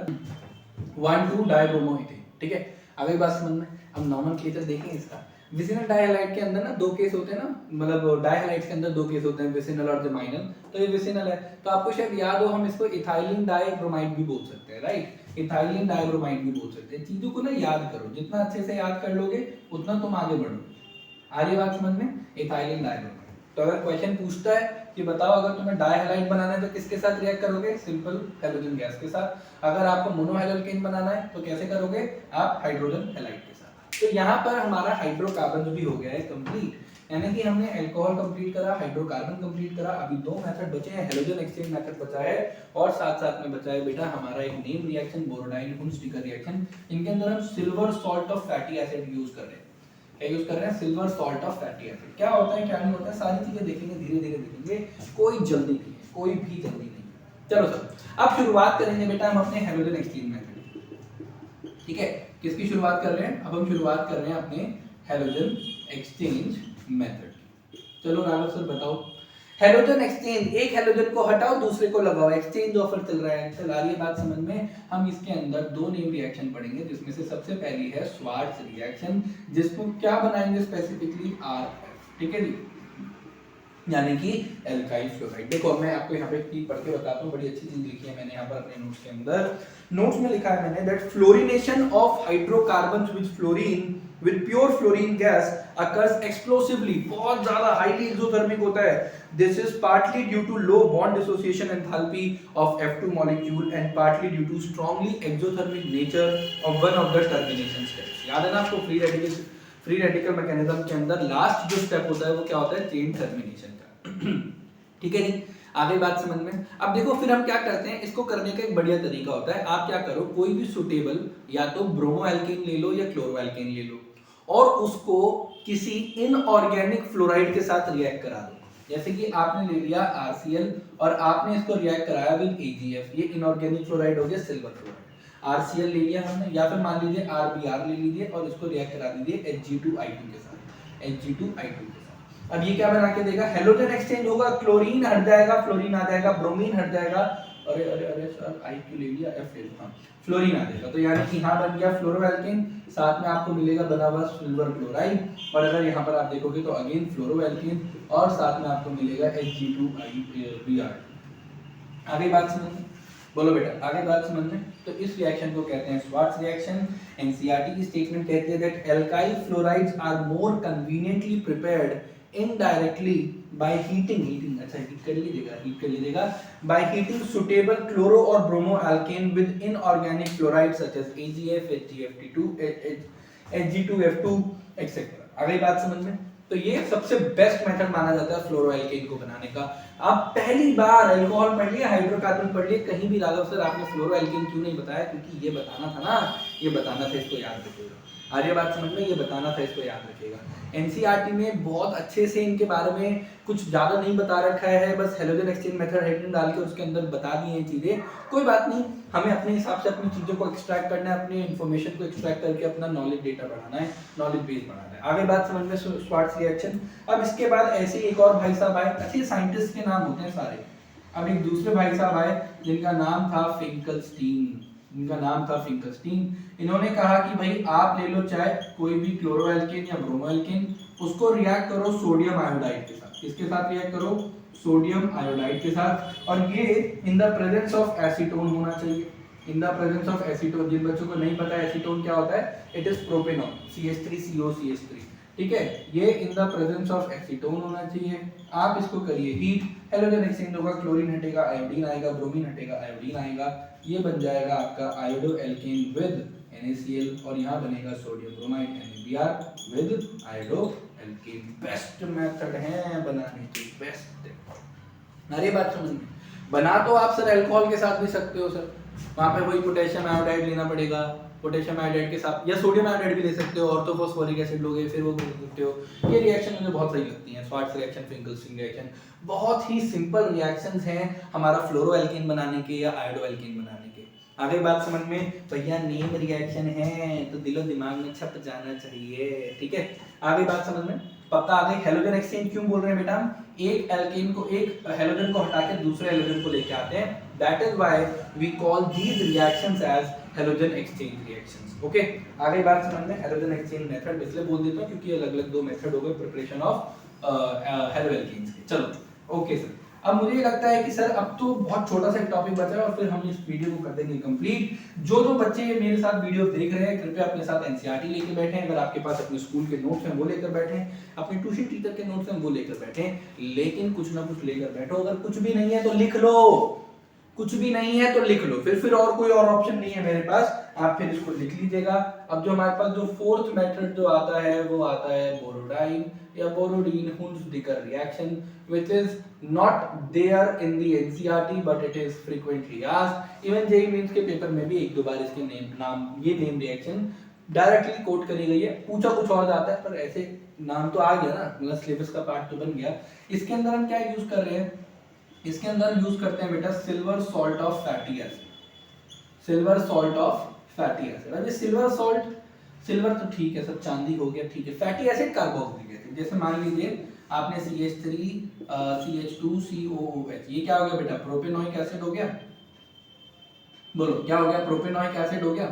1,2-डाइब्रोमोइथेन। ठीक है, अगली बात समझ में। अब नॉमेनक्लेचर देखें इसका। विसिनल डाइहैलाइड के अंदर ना दो केस होते हैं ना, मतलब डाइहैलाइड्स के अंदर दो केस होते हैं, विसिनल और जमाइनल। तो ये विसिनल है तो आपको शायद याद हो, हम इसको इथाइलिन डाइब्रोमाइड भी बोल सकते हैं, राइट? इथाइलिन डाइब्रोमाइड भी बोल सकते हैं। चीजों को ना याद करो, जितना अच्छे से याद कर लोगे उतना तुम आगे बढ़ोगे। आ रही बात समझ में? Ethylene dibromide. तो अगर क्वेश्चन पूछता है कि बताओ अगर तुम्हें डाइहैलाइड बनाना है तो किसके साथ रिएक्ट करोगे? सिंपल हैलोजन गैस के साथ। अगर आपको मोनोहैलोल्केन बनाना है तो कैसे करोगे? आप हाइड्रोजन हैलाइड के साथ। तो यहाँ पर हमारा हाइड्रोकार्बन भी हो गया है कंप्लीट, यानी कि हमने अल्कोहल कंप्लीट करा, हाइड्रोकार्बन कंप्लीट करा। अभी दो मेथड बचे हैं, हैलोजन एक्सचेंज मेथड बचा है और साथ साथ में बचा है बेटा हमारा एक नेम रिएक्शन, बोरोडाइन हुंस्टिकर रिएक्शन। इनके अंदर हम silver salt of fatty acid use कर रहे हैं। क्या यूज कर रहे हैं? Silver salt of fatty acid. क्या होता है क्या नहीं होता है सारी चीजें देखेंगे, धीरे धीरे देखेंगे, कोई जल्दी नहीं है, कोई भी जल्दी नहीं है। चलो सर, अब शुरुआत करेंगे बेटा हम अपने हैलोजन एक्सचेंज मेथड। ठीक है, किसकी शुरुआत कर रहे हैं? अब हम शुरुआत कर रहे हैं अपने हैलोजन एक्सचेंज मेथड। चलो राघव सर बताओ, हैलोजन एक्सचेंज, एक हैलोजन को हटाओ दूसरे को लगाओ, एक्सचेंज ऑफर चल रहा है। चल आ रही है बात समझ में? हम इसके अंदर दो नेम रिएक्शन पढ़ेंगे, जिसमें से सबसे पहली है स्वार्ट्ज रिएक्शन, जिसको क्या बनाएंगे स्पेसिफिकली RF। ठीक है जी, यानी कि एल्काइल फ्लोराइड। देखो मैं आपको यहाँ पे चीज पढ़ के बताता हूँ, बड़ी अच्छी चीज लिखी है मैंने यहाँ पर अपने नोट्स के अंदर। नोट्स में लिखा है मैंने that fluorination of hydrocarbons with fluorine with pure fluorine gas occurs explosively, बहुत ज्यादा हाईली एक्सोथर्मिक होता है। This is partly due to low bond dissociation enthalpy of F2 molecule and partly due to strongly exothermic nature of one of the termination steps. याद है ना आपको free radical mechanism के अंदर लास्ट जो step होता है वो क्या होता है, चेन टर्मिनेशन का। ठीक है जी, आगे बात समझ में। अब देखो फिर हम क्या करते हैं, इसको करने का एक बढ़िया तरीका होता है। आप क्या करो, कोई भी सुटेबल या तो ब्रोमो एल्केन ले लो या क्लोरो एल्केन ले लो और उसको किसी इनऑर्गेनिक फ्लोराइड के साथ रिएक्ट करा दो। जैसे कि आपने ले लिया RCl और आपने इसको रिएक्ट कराया विद AgF, ये इनऑर्गेनिक फ्लोराइड हो गया सिल्वर फ्लोराइड। RCl ले लिया हमने, या फिर मान लीजिए RBr ले लीजिए और इसको रिएक्ट करा दीजिए Hg2I2 के साथ, Hg2I2 के साथ। अब ये क्या बना के देगा, हेलोजन एक्सचेंज होगा, क्लोरीन हट जाएगा, फ्लोरीन आ जाएगा, ब्रोमीन हट जाएगा, अरे अरे अरे सर I क्यों ले लिया, F ले लो, हाँ फ्लोरीन आ जाएगा। तो यानी कि यहाँ बन गया फ्लोरोएल्केन, साथ में आपको मिलेगा बना हुआ सिल्वर क्लोराइड, और अगर यहाँ पर आप देखोगे तो अगेन फ्लोरोएल्केन और साथ में आपको मिलेगा Hg2Br। आगे बात समझ में, बोलो बेटा आगे बात समझ में। तो इस रिएक्शन को कहते हैं स्वार्ट्ज रिएक्शन। एनसीईआरटी की स्टेटमेंट कहती है that alkyl fluorides are more conveniently prepared indirectly by heating, अच्छा हीट कर लीजिएगा बाय हीटिंग सुटेबल क्लोरो और bromo alkane with inorganic fluoride such as AgF, HgF2, Hg2F2 etcetera. आगे बात समझ में। तो ये सबसे बेस्ट मेथड माना जाता है फ्लोरोएल्केन को बनाने का। आप पहली बार अल्कोहल पढ़ लिया, हाइड्रोकार्बन पढ़ लिया, कहीं भी राघव सर आपने फ्लोरोएल्केन क्यों नहीं बताया, क्योंकि ये बताना था ना, ये बताना था, इसको याद रखिएगा। आर्य बात समझ में, ये बताना था, इसको याद रखिएगा। एनसीईआरटी में बहुत अच्छे से इनके बारे में कुछ ज्यादा नहीं बता रखा है, बस हेलोजन एक्सचेंज मेथड हेडिंग डाल के उसके अंदर बता दी हैं चीजें। कोई बात नहीं, हमें अपने हिसाब से अपनी चीजों को एक्सट्रैक्ट करना है, अपने इन्फॉर्मेशन को एक्सट्रैक्ट करके अपना नॉलेज डेटा बढ़ाना है, नॉलेज बेस बढ़ाना है। आगे बात समझ में, स्वार्ट्ज रिएक्शन। अब इसके बाद ऐसे एक और भाई साहब आए, अच्छे साइंटिस्ट के नाम होते हैं सारे। अब एक दूसरे भाई साहब आए जिनका नाम था फिंकलस्टीन, इन्होंने कहा कि भाई आप ले लो चाहे कोई भी क्लोरोएल्केन या ब्रोमोएल्केन, उसको रिएक्ट करो सोडियम आयोडाइड के साथ। किसके साथ रिएक्ट करो, सोडियम आयोडाइड के साथ, और ये in the presence of acetone होना चाहिए। In the presence of acetone, जिन बच्चों को नहीं पता एसीटोन क्या होता है, इट इज प्रोपेनॉल, CH3COCH3, ठीक है। ये in the presence of acetone होना चाहिए। आप इसको करिए हीट, हेलोजन एक्सचेंज होगा, क्लोरीन हटेगा, आयोडीन आएगा, ब्रोमीन हटेगा, आयोडीन आएगा, ये बन जाएगा आपका आयोडो एल्केन विद NaCl, और यहाँ बनेगा sodium bromide NaBr with iodo alkane. Best method है बनाने की, बेस्ट। अरे बात समझ में, बना तो आप सर अल्कोहल के साथ भी सकते हो सर, वहाँ पे वही पोटेशियम आयोडाइड लेना पड़ेगा, पोटेशियम आयोडाइड के साथ, या सोडियम आयोडाइड भी ले सकते हो, ऑर्थोफॉस्फोरिक एसिड लोगे फिर वो कर सकते हो। ये रिएक्शन मुझे बहुत सही लगती हैं, स्वार्ट्ज रिएक्शन, फिंकलस्टीन रिएक्शन, बहुत ही सिंपल रिएक्शंस हैं हमारा फ्लोरोएल्केन बनाने के या आयोडोएल्केन बनाने के। आगे बात समझ में भैया, नेम रिएक्शन है तो दिलो दिमाग में छप जाना चाहिए, ठीक है। आगे बात समझ में पक्का आ गई। हेलोजन एक्सचेंज क्यों बोल रहे हैं बेटा, एक एल्केन को, एक हेलोजन को हटा के दूसरे हेलोजन को लेके आते हैं, that is why we call these reactions as halogen exchange reactions. Okay, आगे बात समझ में। हेलोजन एक्सचेंज मेथड इसलिए बोल देता हूं क्योंकि अलग अलग दो मेथड हो गए प्रिपरेशन ऑफ हेलोएल्केन्स के। चलो ओके सर, अब मुझे लगता है कि सर अब तो बहुत छोटा सा एक टॉपिक बचा है और फिर हम इस वीडियो को कर देंगे कंप्लीट। जो बच्चे मेरे साथ वीडियो देख रहे हैं कृपया अपने साथ एनसीईआरटी लेके बैठें, अगर आपके पास अपने स्कूल के नोट्स हैं वो लेकर बैठें, अपने ट्यूशन टीचर के नोट्स हैं वो लेकर बैठें, लेकिन कुछ ना कुछ लेकर बैठो। अगर कुछ भी नहीं है तो लिख लो, कुछ भी नहीं है तो लिख लो, फिर और कोई और ऑप्शन नहीं है मेरे पास, आप फिर इसको लिख लीजिएगा। अब जो हमारे पास जो फोर्थ मेथड जो आता है वो आता है बोरोडाइन या Borodin हुंसडिकर reaction, which is not there in the NCERT but it is frequently asked। Even JEE Mains के पेपर में भी एक दो बार इसके नेम रिएक्शन डायरेक्टली कोट करी गई है, पूछा कुछ और जाता है पर ऐसे नाम तो आ गया ना, मतलब सिलेबस का पार्ट तो बन गया। इसके अंदर हम क्या यूज कर रहे हैं, इसके अंदर यूज करते हैं बेटा silver salt of fatty acid, silver salt of fatty acid. अब ये सिल्वर सॉल्ट, सिल्वर तो ठीक है सब, चांदी हो गया ठीक है, फैटी एसिड कार्बोक्सिलिक एसिड, जैसे मान लीजिए आपने CH3 CH2COOH, ये क्या हो गया बेटा, प्रोपेनोइक एसिड हो गया। बोलो क्या हो गया, प्रोपेनोइक एसिड हो गया।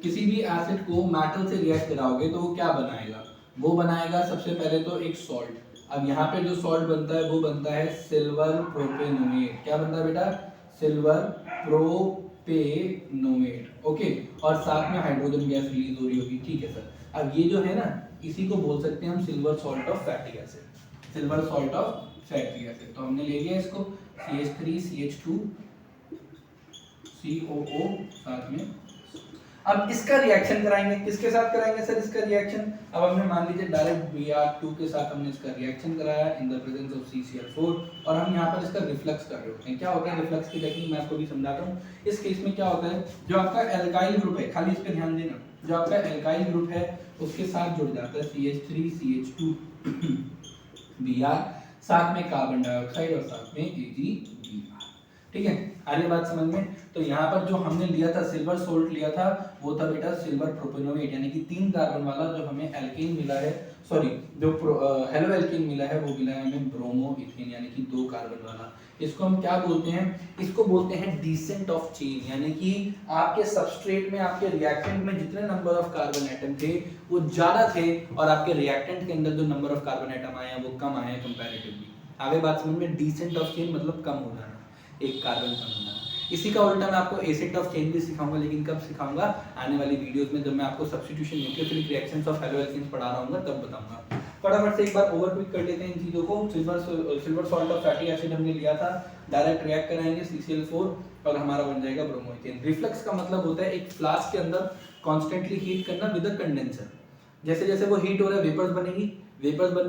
किसी भी एसिड को मेटल से रिएक्ट कराओगे तो वो क्या बनाएगा, वो बनाएगा सबसे पहले तो एक सॉल्ट, अब यहाँ पे जो सॉल्ट बनता है वो बनता है सिल्वर प्रोपेनोएट। क्या बनता है बेटा? Silver propanoate. ओके, और साथ में हाइड्रोजन गैस रिलीज हो रही होगी। ठीक है सर। अब ये जो है ना, इसी को बोल सकते हैं हम silver salt of fatty acid. Silver salt of fatty acid. तो हमने ले लिया इसको CH3 CH2 COO साथ में। अब इसका रिएक्शन कराएंगे, किसके साथ कराएंगे सर इसका रिएक्शन? अब हमने मान लीजिए डायरेक्ट Br2 के साथ हमने इसका रिएक्शन कराया इन द प्रेजेंस ऑफ CCl4, और हम यहाँ पर इसका रिफ्लक्स कर रहे होते हैं। क्या होता है रिफ्लक्स की टेक्निक, मैं आपको भी समझाता हूँ। इस केस में क्या होता है, जो आपका एल्काइल ग्रुप है, खाली इस पे ध्यान देना, जो आपका एल्काइल ग्रुप है उसके साथ जुड़ जाता है CH3 CH2 Br, साथ में कार्बन डाइऑक्साइड और साथ में AgBr। ठीक है, आ रही बात समझ में? तो यहाँ पर जो हमने लिया था सिल्वर सोल्ट लिया था, वो था बेटा सिल्वर प्रोपेनोएट, यानी कि 3 कार्बन वाला जो हमें एल्केन मिला है, सॉरी जो हेलो एल्केन मिला है वो मिला है हमें ब्रोमो इथेन, यानी कि 2 कार्बन वाला। इसको हम क्या बोलते हैं? इसको बोलते हैं डिसेंट ऑफ चेन, यानी कि आपके सबस्ट्रेट में, आपके रिएक्टेंट में जितने नंबर ऑफ कार्बन एटम थे वो ज्यादा थे, और आपके रिएक्टेंट के अंदर जो नंबर ऑफ कार्बन एटम आए हैं वो कम आए हैं कंपैरेटिवली। आगे बात समझ में? डिसेंट ऑफ चेन मतलब कम हो जाना, एक कार्बन कम होना। इसी का उल्टा मैं आपको एसिड ऑफ चेन भी सिखाऊंगा, लेकिन कब सिखाऊंगा? आने वाली वीडियोस में, जब मैं आपको substitution nucleophilic reactions of halo alkanes पढ़ा रहा हूँ तब बताऊंगा। फटाफट से एक बार ओवरक्विक कर लेते हैं इन चीजों को। Silver salt of fatty acid हमने लिया था, डायरेक्ट रिएक्ट कराएंगे CCl4 और हमारा बन जाएगा ब्रोमो इथेन। रिफ्लक्स का मतलब होता है एक फ्लास्क के अंदर कॉन्स्टेंटली हीट करना विद अ कंडेंसर। जैसे जैसे वो हीट हो रहा है वेपर्स बनेगी, वेपर्स बन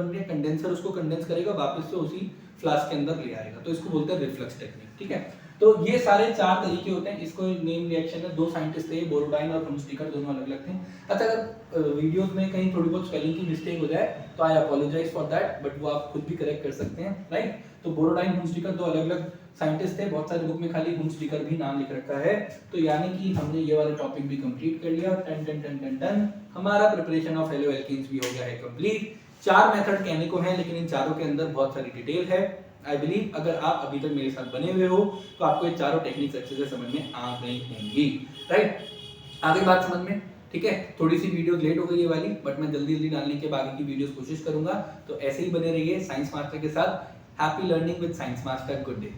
रही है, कंडेंसर उसको कंडेंस करेगा, वापस से उसी फ्लास्क के अंदर ले आएगा, तो इसको बोलते हैं रिफ्लक्स टेक्निक। ठीक है, तो ये सारे 4 तरीके होते हैं। इसको नेम रिएक्शन में 2 साइंटिस्ट थे, बोरोडाइन और हुंस्टिकर, दोनों अलग अलग थे। अच्छा, अगर वीडियोस में कहीं थोड़ी बहुत स्पेलिंग की मिस्टेक हो जाए तो आई अपोलोजाइज फॉर दैट, बट वो आप खुद भी करेक्ट कर सकते हैं, राइट? तो बोरोडाइन हुंस्टिकर 2 अलग अलग साइंटिस्ट थे, बहुत सारी बुक में खाली हुंस्टिकर भी नाम लिख रखा है। तो यानी कि हमने ये वाला टॉपिक भी कंप्लीट कर लिया। टन टन टन टन टन, हमारा प्रिपरेशन ऑफ हेलो एल्केन्स भी हो गया है कंप्लीट। 4 मेथड कहने को है, लेकिन इन चारों के अंदर बहुत सारी डिटेल है। आई बिलीव अगर आप अभी तक मेरे साथ बने हुए हो तो आपको ये चारों टेक्निक्स अच्छे से समझ में आ गई होंगी, राइट? आगे बात समझ में? ठीक है, थोड़ी सी वीडियो लेट हो गई ये वाली, बट मैं जल्दी जल्दी डालने के बाकी की वीडियोस कोशिश करूंगा। तो ऐसे ही बने रहिए साइंस मास्टर के साथ। Happy learning with science master, good day.